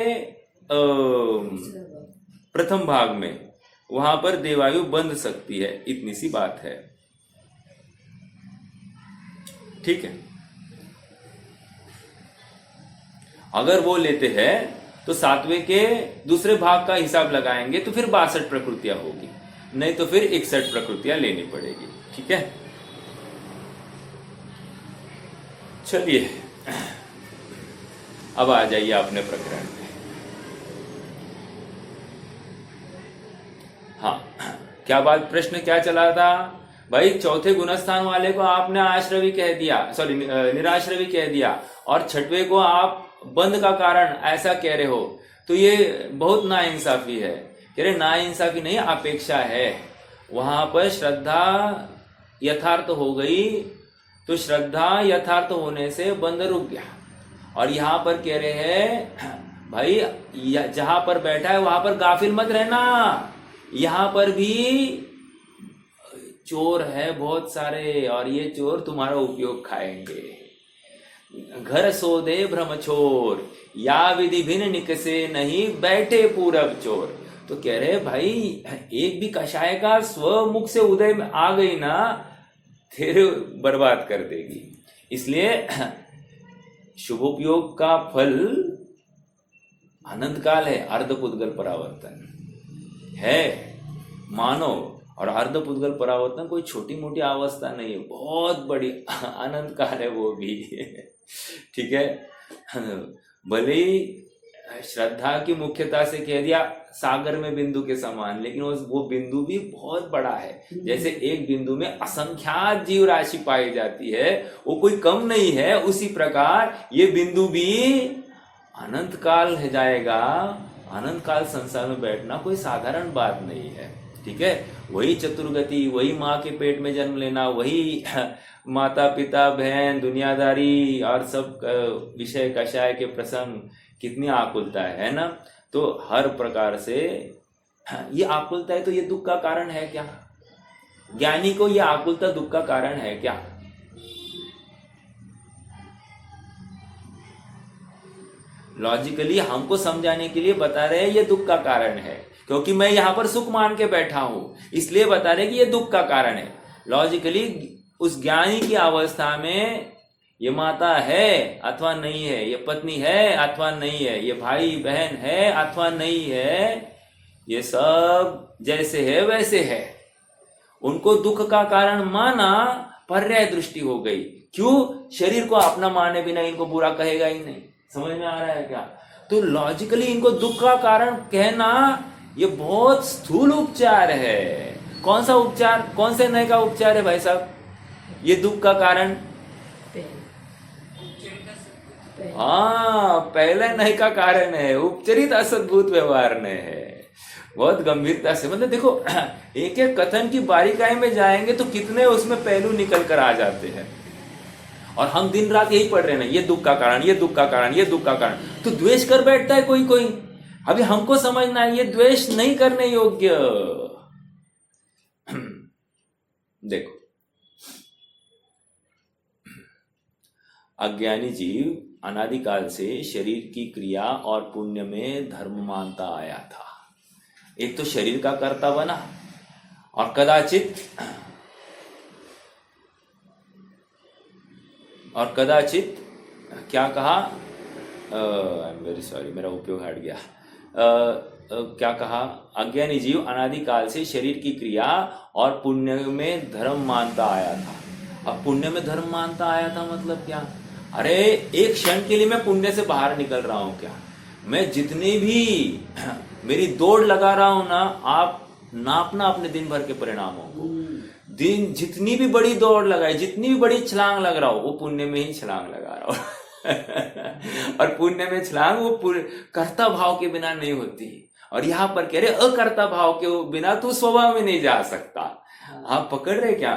प्रथम भाग में वहां पर देवायु बंध सकती है, इतनी सी बात है। ठीक है। अगर वो लेते हैं तो 7वें के दूसरे भाग का हिसाब लगाएंगे तो फिर 62 प्रकृतियां होगी, नहीं तो फिर 61 प्रकृतियां लेनी पड़ेगी। ठीक है, चलिए अब आ जाइए अपने प्रकरण में। हाँ, क्या बात, प्रश्न क्या चला था भाई? चौथे गुणस्थान वाले को आपने आश्रवी कह दिया, सॉरी निराश्रवी कह दिया, और छठवें को आप बंद का कारण ऐसा कह रहे हो, तो ये बहुत नाइंसाफी है। कह रहे नाइंसाफी नहीं, अपेक्षा है। वहां पर श्रद्धा यथार्थ हो गई तो श्रद्धा यथार्थ होने से बंद रुक गया, और यहां पर कह रहे हैं भाई जहां पर बैठा है वहां पर गाफिल मत रहना। यहां पर भी चोर है बहुत सारे, और ये चोर तुम्हारा उपयोग खाएंगे। घर सोदे भ्रम चोर, या विधि भिन्न निकसे नहीं बैठे पूरब चोर। तो कह रहे भाई एक भी कषाय का स्वमुख से उदय में आ गई ना, फिर बर्बाद कर देगी। इसलिए शुभोपयोग का फल अनंत काल है, अर्धपुद्गल परावर्तन है मानो। और अर्धपुद्गल परावर्तन कोई छोटी मोटी अवस्था नहीं है, बहुत बड़ी अनंत काल है वो भी। ठीक है, भले ही श्रद्धा की मुख्यता से कह दिया सागर में बिंदु के समान, लेकिन वो बिंदु भी बहुत बड़ा है। जैसे एक बिंदु में असंख्यात जीव राशि पाई जाती है, वो कोई कम नहीं है, उसी प्रकार ये बिंदु भी अनंत काल जाएगा। अनंत काल संसार में बैठना कोई साधारण बात नहीं है। ठीक है, वही चतुर्गति, वही माँ के पेट में जन्म लेना, वही माता पिता बहन दुनियादारी और सब विषय कषाय के प्रसंग, कितनी आकुलता है ना। तो हर प्रकार से ये आकुलता है, तो ये दुख का कारण है क्या? ज्ञानी को ये आकुलता दुख का कारण है क्या? लॉजिकली हमको समझाने के लिए बता रहे हैं ये दुख का कारण है, क्योंकि मैं यहां पर सुख मान के बैठा हूं, इसलिए बता रहे कि ये दुख का कारण है। लॉजिकली उस ज्ञानी की अवस्था में ये माता है अथवा नहीं है, ये पत्नी है अथवा नहीं है, ये भाई बहन है अथवा नहीं है, ये सब जैसे है वैसे है। उनको दुख का कारण माना, पर्याय दृष्टि हो गई। क्यों? शरीर को अपना माने बिना इनको बुरा कहेगा ही नहीं। समझ में आ रहा है क्या? तो लॉजिकली इनको दुख का कारण कहना ये बहुत स्थूल उपचार है। कौन सा उपचार, कौन से नए का उपचार है भाई साहब? ये दुख का कारण, हाँ पहला नय का कारण है, उपचरित असद्भुत व्यवहार ने है। बहुत गंभीरता से, मतलब देखो एक एक कथन की बारीकाई में जाएंगे तो कितने उसमें पहलू निकल कर आ जाते हैं। और हम दिन रात यही पढ़ रहे हैं ना, ये दुख का कारण, ये दुख का कारण, ये दुख का कारण, तो द्वेष कर बैठता है कोई कोई। अभी हमको समझना है ये द्वेष नहीं करने योग्य। देखो अज्ञानी जीव अनादिकाल से शरीर की क्रिया और पुण्य में धर्म मानता आया था। एक तो शरीर का कर्ता बना और कदाचित क्या कहा, आई एम वेरी सॉरी मेरा उपयोग हट गया, क्या कहा, अज्ञानी जीव अनादिकाल से शरीर की क्रिया और पुण्य में धर्म मानता आया था। अब पुण्य में धर्म मानता आया था मतलब क्या? अरे एक क्षण के लिए मैं पुण्य से बाहर निकल रहा हूं क्या? मैं जितनी भी मेरी दौड़ लगा रहा हूं ना, आप नापना अपने दिन भर के परिणामों को। दिन जितनी भी बड़ी दौड़ लगाए, जितनी भी बड़ी छलांग लग रहा हो, वो पुण्य में ही छलांग लगा रहा हो। और पुण्य में छलांग वो कर्ता भाव के बिना नहीं होती। और यहाँ पर कह रहे अकर्ता भाव के बिना तू स्वभाव में नहीं जा सकता। आप पकड़ रहे क्या?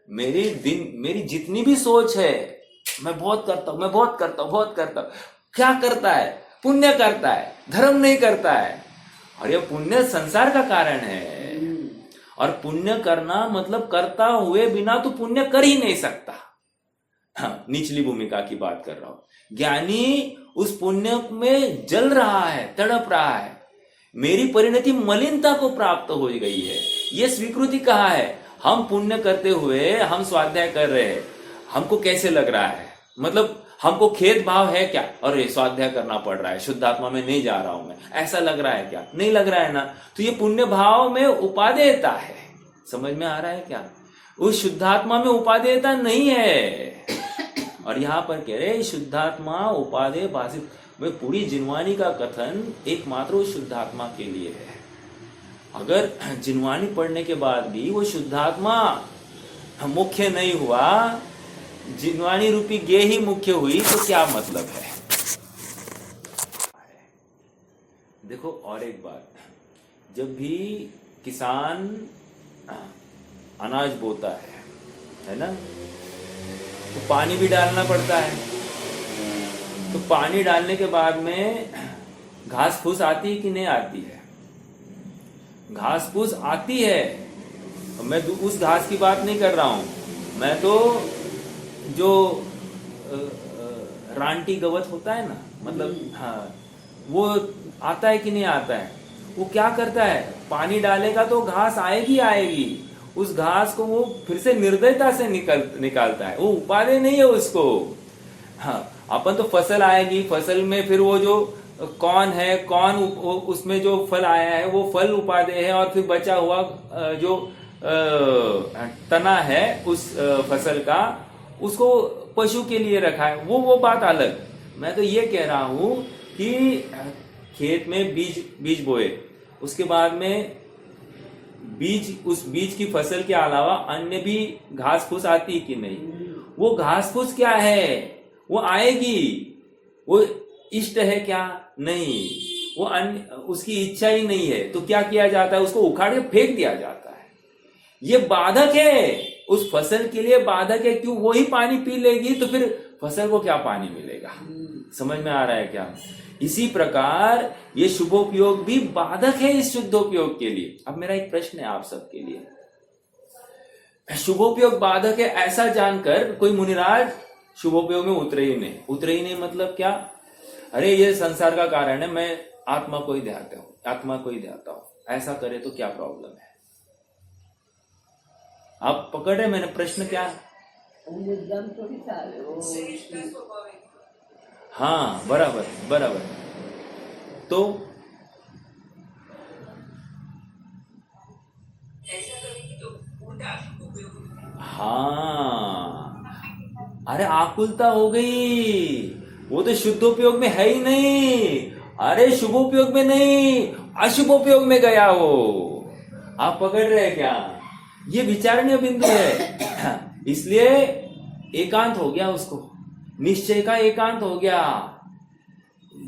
मेरी जितनी भी सोच है, मैं बहुत करता हूं, मैं बहुत करता हूं, क्या करता है? पुण्य करता है, धर्म नहीं करता है। और यह पुण्य संसार का कारण है। और पुण्य करना मतलब करता हुए बिना तो पुण्य कर ही नहीं सकता। हाँ, निचली भूमिका की बात कर रहा हूं। ज्ञानी उस पुण्य में जल रहा है, तड़प रहा है। मेरी परिणति मलिनता को प्राप्त हो गई है, यह स्वीकृति कहा है। हम पुण्य करते हुए हम स्वाध्याय कर रहे हैं, हमको कैसे लग रहा है? मतलब हमको खेद भाव है क्या? और ये स्वाध्याय करना पड़ रहा है, शुद्धात्मा में नहीं जा रहा हूं मैं, ऐसा लग रहा है क्या? नहीं लग रहा है ना, तो ये पुण्य भाव में उपादेयता है। समझ में आ रहा है क्या? उस शुद्धात्मा में उपादेयता नहीं है। और यहां पर कह रहे शुद्धात्मा उपादेय भाषित में, पूरी जिनवानी का कथन एकमात्र उस शुद्धात्मा के लिए है। अगर जिनवानी पढ़ने के बाद भी वो शुद्धात्मा मुख्य नहीं हुआ, जिनवानी रूपी गे ही मुख्य हुई, तो क्या मतलब है? देखो और एक बात, जब भी किसान अनाज बोता है ना, तो पानी भी डालना पड़ता है। तो पानी डालने के बाद में घास फूस आती है कि नहीं आती है? घास फूस आती है। मैं उस घास की बात नहीं कर रहा हूं, मैं तो जो रानटी गवत होता है ना, मतलब हाँ, वो आता है कि नहीं आता है? वो क्या करता है? पानी डालेगा तो घास आएगी आएगी, उस घास को वो फिर से निर्दयता से निकालता है। वो उपादेय नहीं है उसको। हाँ, अपन तो फसल आएगी, फसल में फिर वो जो कौन है, कौन उसमें जो फल आया है वो फल उपादेय है, और फिर बचा हुआ जो तना है उस फसल का, उसको पशु के लिए रखा है, वो बात अलग। मैं तो ये कह रहा हूं कि खेत में बीज बोए, उसके बाद में उस बीज की फसल के अलावा अन्य भी घास फूस आती है कि नहीं? वो घास फूस क्या है? वो आएगी। वो इष्ट है क्या? नहीं। वो उसकी इच्छा ही नहीं है, तो क्या किया जाता है? उसको उखाड़ के फेंक दिया जाता है। ये बाधक है, उस फसल के लिए बाधक है। क्यों? वो ही पानी पी लेगी तो फिर फसल को क्या पानी मिलेगा? समझ में आ रहा है क्या? इसी प्रकार ये शुभोपयोग भी बाधक है इस शुद्धोपयोग के लिए। अब मेरा एक प्रश्न है आप सबके लिए, शुभोपयोग बाधक है ऐसा जानकर कोई मुनिराज शुभोपयोग में उतरे ही नहीं मतलब क्या? अरे ये संसार का कारण है, मैं आत्मा को ही ध्याता हूं, ऐसा करे तो क्या प्रॉब्लम है? आप पकड़ रहे मैंने प्रश्न क्या? हाँ बराबर। तो हाँ, अरे आकुलता हो गई, वो तो शुद्धोपयोग में है ही नहीं। अरे शुभोपयोग में नहीं, अशुभोपयोग में गया वो। आप पकड़ रहे हैं क्या? ये विचारणीय बिंदु है। इसलिए एकांत हो गया, उसको निश्चय का एकांत हो गया।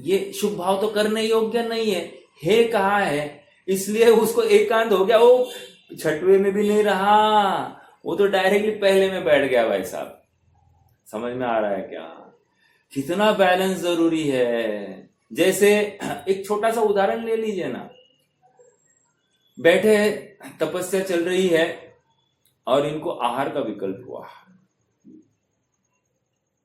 ये शुभ भाव तो करने योग्य नहीं है कहा है, इसलिए उसको एकांत हो गया। वो छठवें में भी नहीं रहा, वो तो डायरेक्टली पहले में बैठ गया। भाई साहब समझ में आ रहा है क्या, कितना बैलेंस जरूरी है। जैसे एक छोटा सा उदाहरण ले लीजिए ना, बैठे तपस्या चल रही है और इनको आहार का विकल्प हुआ,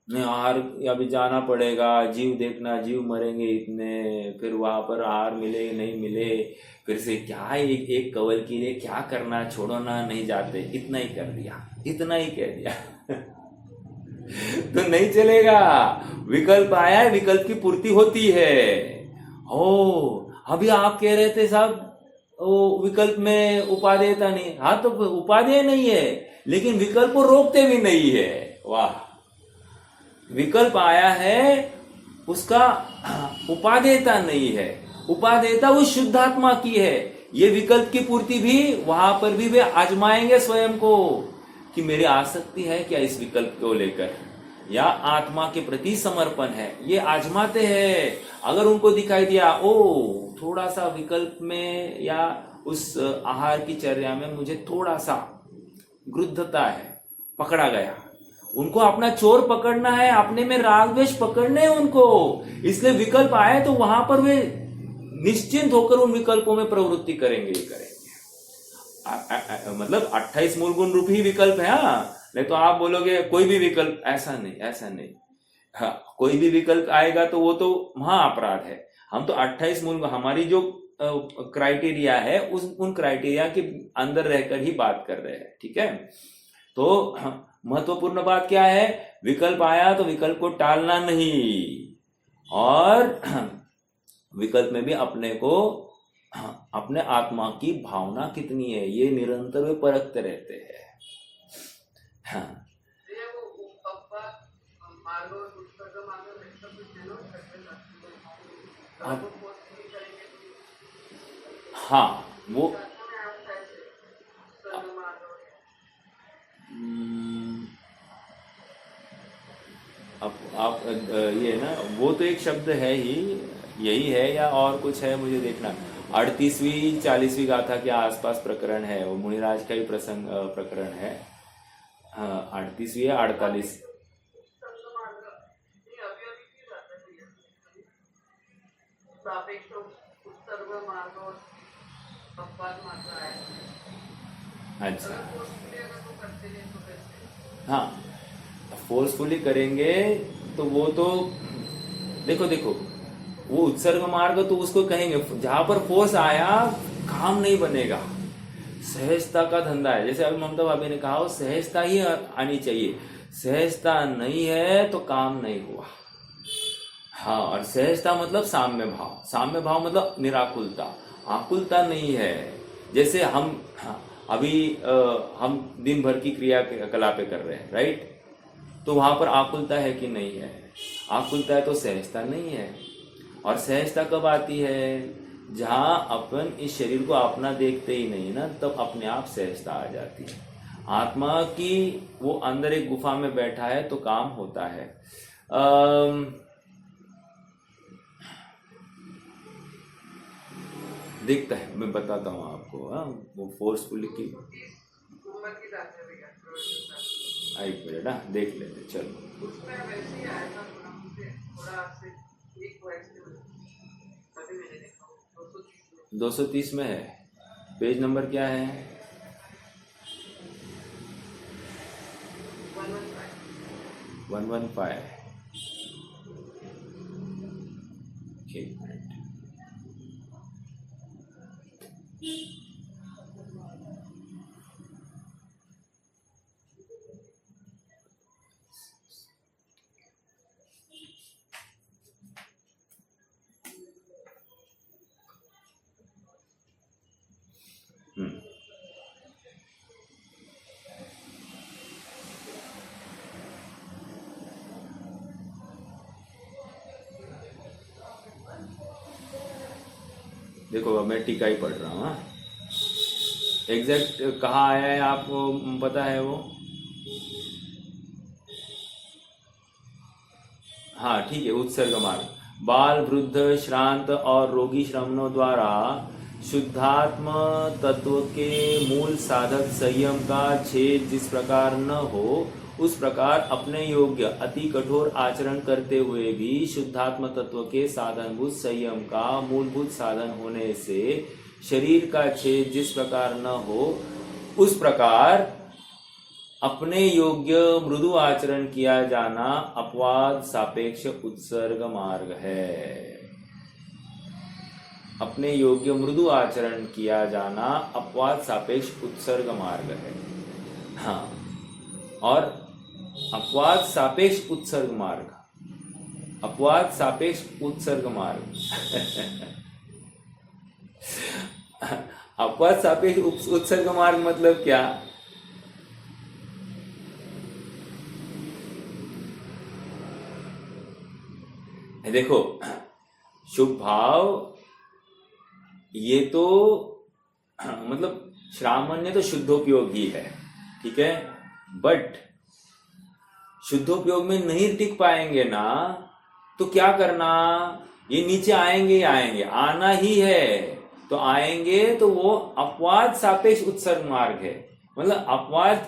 नहीं आहार अभी जाना पड़ेगा, जीव देखना, जीव मरेंगे इतने, फिर वहां पर आहार मिले नहीं मिले, फिर से क्या एक कवल के लिए क्या करना, छोड़ो ना, नहीं जाते, इतना ही कर दिया, इतना ही कह दिया तो नहीं चलेगा। विकल्प आया है, विकल्प की पूर्ति होती है। अभी आप कह रहे थे साहब वो विकल्प में उपादेयता नहीं, हाँ तो उपादेय नहीं है, लेकिन विकल्प को रोकते भी नहीं है। वाह, विकल्प आया है, उसका उपादेयता नहीं है, उपादेयता उस शुद्धात्मा की है। ये विकल्प की पूर्ति भी वहां पर भी वे आजमाएंगे स्वयं को कि मेरी आसक्ति है क्या इस विकल्प को लेकर, या आत्मा के प्रति समर्पण है, ये आजमाते हैं। अगर उनको दिखाई दिया थोड़ा सा विकल्प में या उस आहार की चर्या में मुझे थोड़ा सा गृद्धता है, पकड़ा गया, उनको अपना चोर पकड़ना है, अपने में राग द्वेष पकड़ने हैं उनको, इसलिए विकल्प आए तो वहां पर वे निश्चिंत होकर उन विकल्पों में प्रवृत्ति करेंगे ही करेंगे। मतलब 28 मूल गुण रूपी ही विकल्प है। हाँ, नहीं तो आप बोलोगे कोई भी विकल्प, ऐसा नहीं, ऐसा नहीं। हाँ, कोई भी विकल्प आएगा तो वो तो महाअपराध है। हम तो 28 मूल, हमारी जो क्राइटेरिया है उन क्राइटेरिया के अंदर रहकर ही बात कर रहे हैं, ठीक है। तो महत्वपूर्ण बात क्या है, विकल्प आया तो विकल्प को टालना नहीं, और विकल्प में भी अपने को, अपने आत्मा की भावना कितनी है ये निरंतर वे परखते रहते हैं। हाँ, हाँ वो अब आप ये ना, वो तो एक शब्द है ही, यही है या और कुछ है मुझे देखना। 38वीं 40वीं गाथा के आसपास प्रकरण है, वो मुनिराज का ही प्रकरण है। हाँ, 38वीं या 48, अच्छा हाँ, फोर्सफुली करेंगे तो वो तो देखो वो उत्सर्ग मार्ग तो उसको कहेंगे, जहां पर फोर्स आया काम नहीं बनेगा, सहजता का धंधा है। जैसे अभी ममता भाभी ने कहा, वो सहजता ही आनी चाहिए, सहजता नहीं है तो काम नहीं हुआ। हाँ, और सहजता मतलब साम्य भाव, साम्य भाव मतलब निराकुलता, आकुलता नहीं है। जैसे हम अभी हम दिन भर की क्रियाकलापें कर रहे हैं, राइट, तो वहां पर आकुलता है कि नहीं है, आकुलता है तो सहजता नहीं है। और सहजता कब आती है, जहां अपन इस शरीर को अपना देखते ही नहीं ना, तब अपने आप सहजता आ जाती है। आत्मा की वो अंदर एक गुफा में बैठा है तो काम होता है। दिखता है, मैं बताता हूँ आपको। वो फोर्सफुली की एक मिनट, देख लेते, चलो। 230 में है, पेज नंबर क्या है? 115। एक मिनट, देखो मैं टीका ही पढ़ रहा हूँ। एग्जैक्ट कहाँ आया है आपको पता है? वो हाँ ठीक है, उत्सर्ग मार्ग। बाल, वृद्ध, श्रांत और रोगी श्रमणों द्वारा शुद्धात्म तत्व के मूल साधक संयम का छेद जिस प्रकार न हो, उस प्रकार अपने योग्य अति कठोर आचरण करते हुए भी शुद्धात्म तत्व के साधनभूत संयम का मूलभूत साधन होने से शरीर का छेद जिस प्रकार न हो, उस प्रकार अपने योग्य मृदु आचरण किया जाना अपवाद सापेक्ष उत्सर्ग मार्ग है। अपने योग्य मृदु आचरण किया जाना अपवाद सापेक्ष उत्सर्ग मार्ग है। हाँ, और अपवाद सापेक्ष उत्सर्ग मार्ग, अपवाद सापेक्ष उत्सर्ग मार्ग अपवाद सापेक्ष उत्सर्ग मार्ग मतलब क्या? देखो, शुभ भाव ये तो मतलब श्रामण्य तो शुद्धोपयोग ही है, ठीक है, बट शुद्धोपयोग में नहीं टिक पाएंगे ना, तो क्या करना? ये नीचे आएंगे ही आएंगे, आना ही है तो आएंगे, तो वो अपवाद सापेक्ष उत्सर्ग मार्ग है। मतलब अपवाद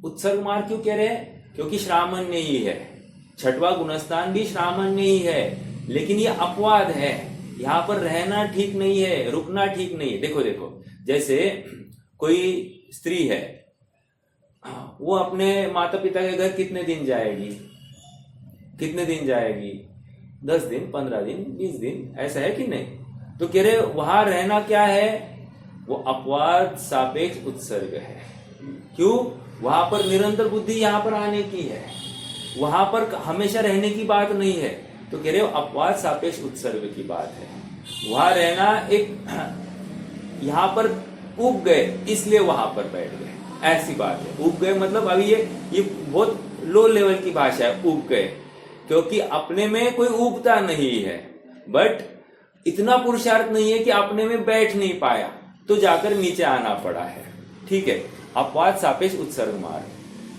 उत्सर्ग मार्ग क्यों कह रहे हैं? क्योंकि श्रामण्य ही है, छठवां गुणस्थान भी श्रामण्य ही है, लेकिन ये अपवाद है, यहाँ पर रहना ठीक नहीं है, रुकना ठीक नहीं है। देखो देखो, जैसे कोई स्त्री है, वो अपने माता पिता के घर कितने दिन जाएगी? कितने दिन जाएगी? 10 दिन, 15 दिन, 20 दिन, ऐसा है कि नहीं? तो कह रहे वहां रहना क्या है? वो अपवाद सापेक्ष उत्सर्ग है। क्यों? वहां पर निरंतर बुद्धि यहाँ पर आने की है, वहां पर हमेशा रहने की बात नहीं है। तो कह रहे हो अपवाद सापेक्ष उत्सर्ग की बात है। वहां रहना एक, यहाँ पर उब गए इसलिए वहां पर बैठ गए, ऐसी बात है। उब गए मतलब अभी ये बहुत लो लेवल की भाषा है, उब गए, क्योंकि अपने में कोई उबता नहीं है, बट इतना पुरुषार्थ नहीं है कि अपने में बैठ नहीं पाया, तो जाकर नीचे आना पड़ा है, ठीक है। अपवाद सापेक्ष उत्सर्ग मार्ग।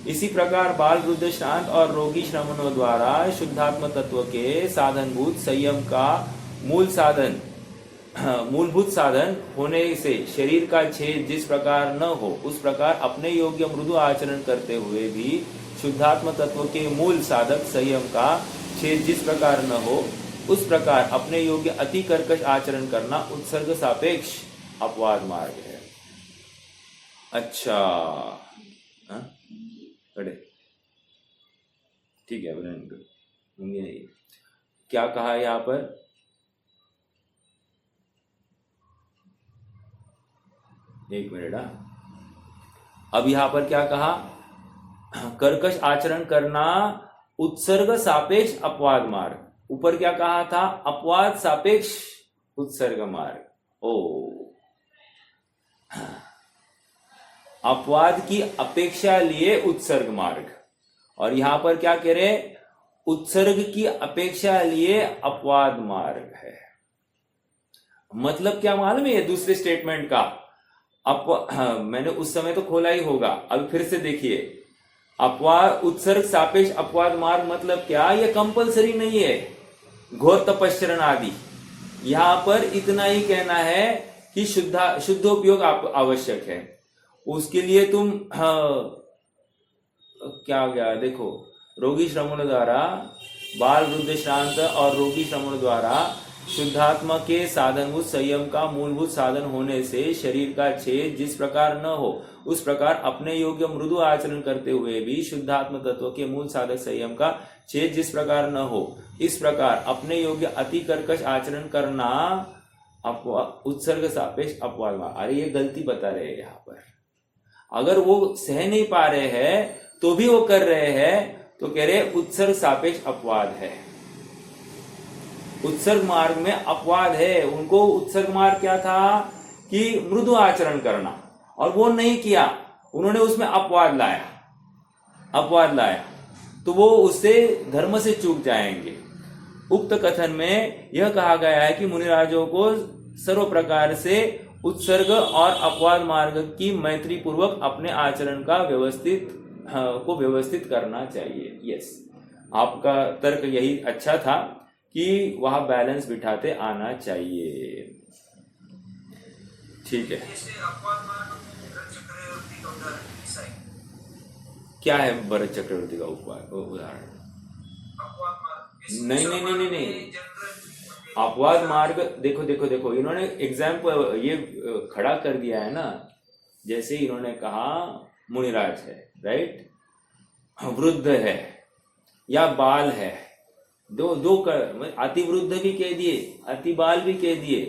इसी प्रकार बाल, वृद्ध, श्रांत और रोगी श्रमणों द्वारा शुद्धात्म तत्व के साधनभूत संयम का मूलभूत साधन होने से शरीर का छेद जिस प्रकार न हो, उस प्रकार अपने योग्य मृदु आचरण करते हुए भी शुद्धात्म तत्व के मूल साधक संयम का छेद जिस प्रकार न हो, उस प्रकार अपने योग्य अति कर्कश आचरण करना उत्सर्ग सापेक्ष अपवाद मार्ग है। अच्छा, पढ़े, ठीक है, होंगे नहीं। क्या कहा यहां पर? एक मिनट। अब यहां पर क्या कहा? कर्कश आचरण करना उत्सर्ग सापेक्ष अपवाद मार्ग। ऊपर क्या कहा था? अपवाद सापेक्ष उत्सर्ग मार्ग। ओ, अपवाद की अपेक्षा लिए उत्सर्ग मार्ग, और यहां पर क्या कह रहे? उत्सर्ग की अपेक्षा लिए अपवाद मार्ग है। मतलब क्या मालूम है ये दूसरे स्टेटमेंट का? मैंने उस समय तो खोला ही होगा, अब फिर से देखिए। अपवाद उत्सर्ग सापेक्ष अपवाद मार्ग मतलब क्या? ये कंपलसरी नहीं है, घोर तपश्चरण आदि। यहां पर इतना ही कहना है कि शुद्धोपयोग आवश्यक है। उसके लिए तुम क्या हो गया? देखो, रोगी श्रमण द्वारा बाल, वृद्ध, श्रांत और रोगी श्रमण द्वारा शुद्धात्मा के साधनभूत संयम का मूलभूत साधन होने से शरीर का छेद जिस प्रकार न हो, उस प्रकार अपने योग्य मृदु आचरण करते हुए भी शुद्धात्म तत्व के मूल साधक संयम का छेद जिस प्रकार न हो, इस प्रकार अपने योग्य अति कर्कश आचरण करना उत्सर्ग सापेक्ष अपवाद मार्ग। अरे ये गलती बता रहे हैं यहाँ पर। अगर वो सह नहीं पा रहे हैं तो भी वो कर रहे हैं, तो कह रहे उत्सर्ग सापेक्ष अपवाद है। उत्सर्ग मार्ग में अपवाद है। उनको उत्सर्ग मार्ग क्या था? कि मृदु आचरण करना, और वो नहीं किया, उन्होंने उसमें अपवाद लाया, तो वो उससे धर्म से चूक जाएंगे। उक्त कथन में यह कहा गया है कि मुनिराजों को सर्व प्रकार से उत्सर्ग और अपवाद मार्ग की मैत्री पूर्वक अपने आचरण का व्यवस्थित करना चाहिए। यस, आपका तर्क यही अच्छा था कि वहां बैलेंस बिठाते आना चाहिए। ठीक है, क्या है भरत चक्रवर्ती का उदाहरण? नहीं नहीं नहीं नहीं नहीं, अपवाद मार्ग, देखो देखो देखो, इन्होंने एग्जाम्पल ये खड़ा कर दिया है ना। जैसे इन्होंने कहा मुनिराज है, राइट, वृद्ध है या बाल है, दो दो कर, अति वृद्ध भी कह दिए, अति बाल भी कह दिए,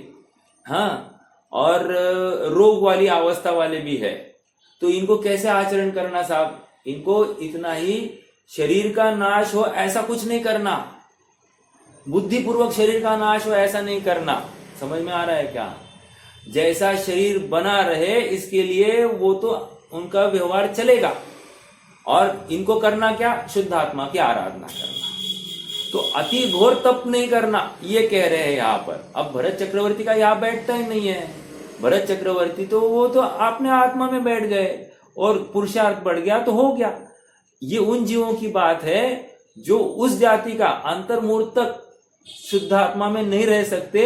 हाँ, और रोग वाली अवस्था वाले भी है। तो इनको कैसे आचरण करना साहब? इनको इतना ही शरीर का नाश हो ऐसा कुछ नहीं करना, बुद्धिपूर्वक शरीर का नाश हो ऐसा नहीं करना। समझ में आ रहा है क्या? जैसा शरीर बना रहे इसके लिए वो तो उनका व्यवहार चलेगा, और इनको करना क्या? शुद्ध आत्मा की आराधना करना। तो अति घोर तप नहीं करना, ये कह रहे हैं यहाँ पर। अब भरत चक्रवर्ती का यहाँ बैठता ही नहीं है। भरत चक्रवर्ती तो वो तो अपने आत्मा में बैठ गए और पुरुषार्थ बढ़ गया तो हो गया। ये उन जीवों की बात है जो उस जाति का अंतर्मूर्तक शुद्ध आत्मा में नहीं रह सकते,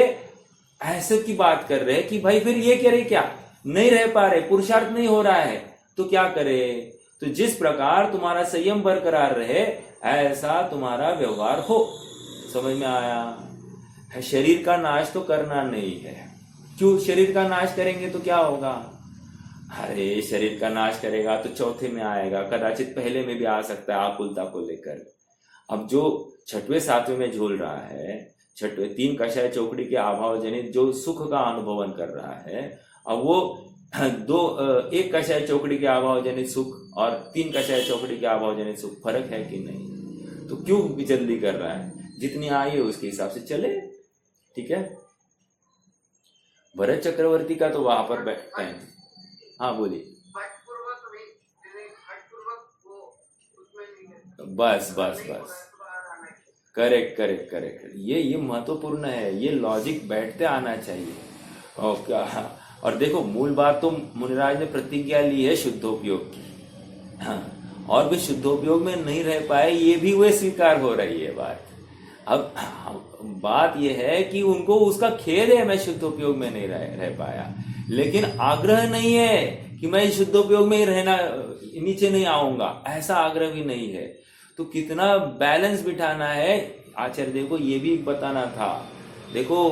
ऐसे की बात कर रहे हैं कि भाई फिर ये कह रहे क्या, नहीं रह पा रहे, पुरुषार्थ नहीं हो रहा है तो क्या करे? तो जिस प्रकार तुम्हारा संयम बरकरार रहे ऐसा तुम्हारा व्यवहार हो। समझ में आया? है, शरीर का नाश तो करना नहीं है। क्यों? शरीर का नाश करेंगे तो क्या होगा? अरे शरीर का नाश करेगा तो चौथे में आएगा, कदाचित पहले में भी आ सकता है आकुलता को लेकर। अब जो छठवें सातवें में झूल रहा है, छठवें तीन कषाय चौकड़ी के अभाव जनित जो सुख का अनुभवन कर रहा है, अब वो एक कषाय चौकड़ी के अभाव जनित सुख और तीन कषाय चौकड़ी के अभाव जनित सुख फर्क है कि नहीं? तो क्यों जल्दी कर रहा है? जितनी आई है उसके हिसाब से चले, ठीक है। भरत चक्रवर्ती का तो वहां पर बैठते हैं। हाँ बोलिए। बस बस बस, करेक्ट करेक्ट करेक्ट, ये महत्वपूर्ण है। ये लॉजिक बैठते आना चाहिए। और क्या, और देखो मूल बात तो मुनिराज ने प्रतिज्ञा ली है शुद्धोपयोग की, हाँ, और भी शुद्धोपयोग में नहीं रह पाए, ये भी वे स्वीकार हो रही है बात। अब बात यह है कि उनको उसका खेद है मैं शुद्धोपयोग में नहीं रह पाया, लेकिन आग्रह नहीं है कि मैं शुद्धोपयोग में ही रहना, नीचे नहीं आऊंगा, ऐसा आग्रह भी नहीं है। तो कितना बैलेंस बिठाना है आचार्य देव को ये भी बताना था। देखो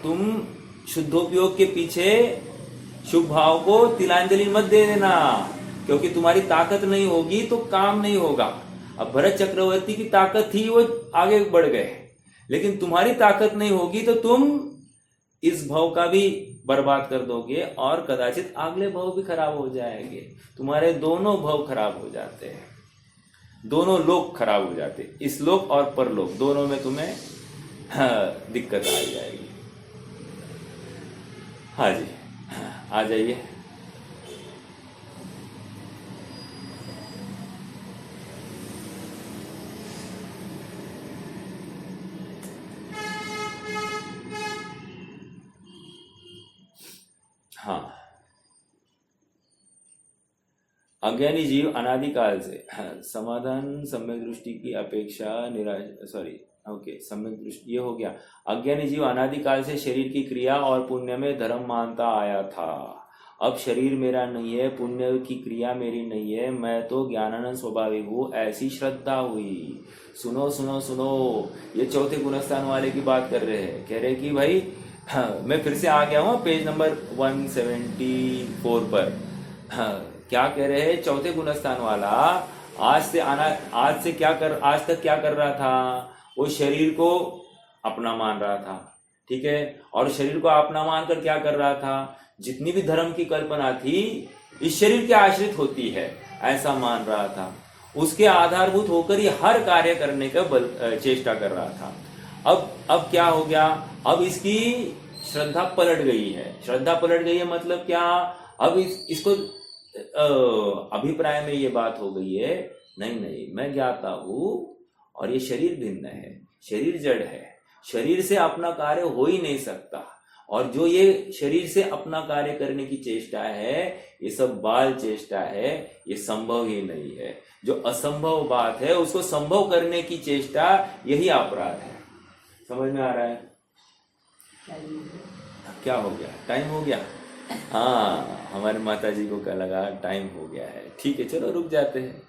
तुम शुद्धोपयोग के पीछे शुभ भाव को तिलांजलि मत दे देना, क्योंकि तुम्हारी ताकत नहीं होगी तो काम नहीं होगा। अब भरत चक्रवर्ती की ताकत थी, वो आगे बढ़ गए, लेकिन तुम्हारी ताकत नहीं होगी तो तुम इस भाव का भी बर्बाद कर दोगे और कदाचित अगले भाव भी खराब हो जाएंगे। तुम्हारे दोनों भाव खराब हो जाते हैं, दोनों लोक खराब हो जाते हैं, इस लोक और परलोक दोनों में तुम्हें दिक्कत आ जाएगी। हाँ जी, आ जाइए। हाँ, अज्ञानी जीव अनादिकाल से समाधान सम्यक दृष्टि की अपेक्षा सम्यक दृष्टि, ये हो गया। अज्ञानी जीव अनादिकाल से शरीर की क्रिया और पुण्य में धर्म मानता आया था। अब शरीर मेरा नहीं है, पुण्य की क्रिया मेरी नहीं है, मैं तो ज्ञानानंद स्वभाविक हूँ, ऐसी श्रद्धा हुई। सुनो सुनो सुनो, ये चौथे गुणस्थान वाले की बात कर रहे हैं। कह रहे कि भाई मैं फिर से आ गया हूँ पेज नंबर 174 पर। क्या कह रहे हैं? चौथे गुणस्थान वाला आज तक क्या कर रहा था? वो शरीर को अपना मान रहा था, ठीक है, और शरीर को अपना मानकर क्या कर रहा था? जितनी भी धर्म की कल्पना थी इस शरीर के आश्रित होती है ऐसा मान रहा था। उसके आधारभूत होकर ही हर कार्य करने का चेष्टा कर रहा था। अब क्या हो गया? अब इसकी श्रद्धा पलट गई है। श्रद्धा पलट गई है मतलब क्या? अब इसको अभिप्राय में ये बात हो गई है, नहीं मैं ज्ञाता हूं और ये शरीर भिन्न है, शरीर जड़ है, शरीर से अपना कार्य हो ही नहीं सकता, और जो ये शरीर से अपना कार्य करने की चेष्टा है, ये सब बाल चेष्टा है, ये संभव ही नहीं है। जो असंभव बात है उसको संभव करने की चेष्टा, यही अपराध है। समझ में आ रहा है? क्या हो गया? टाइम हो गया? हाँ, हमारे माता जी को क्या लगा टाइम हो गया है। ठीक है, चलो रुक जाते हैं।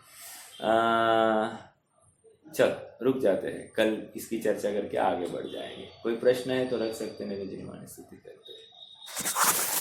चल रुक जाते हैं, कल इसकी चर्चा करके आगे बढ़ जाएंगे। कोई प्रश्न है तो रख सकते हैं, नहीं तो जिन्हें स्थिति करते हैं।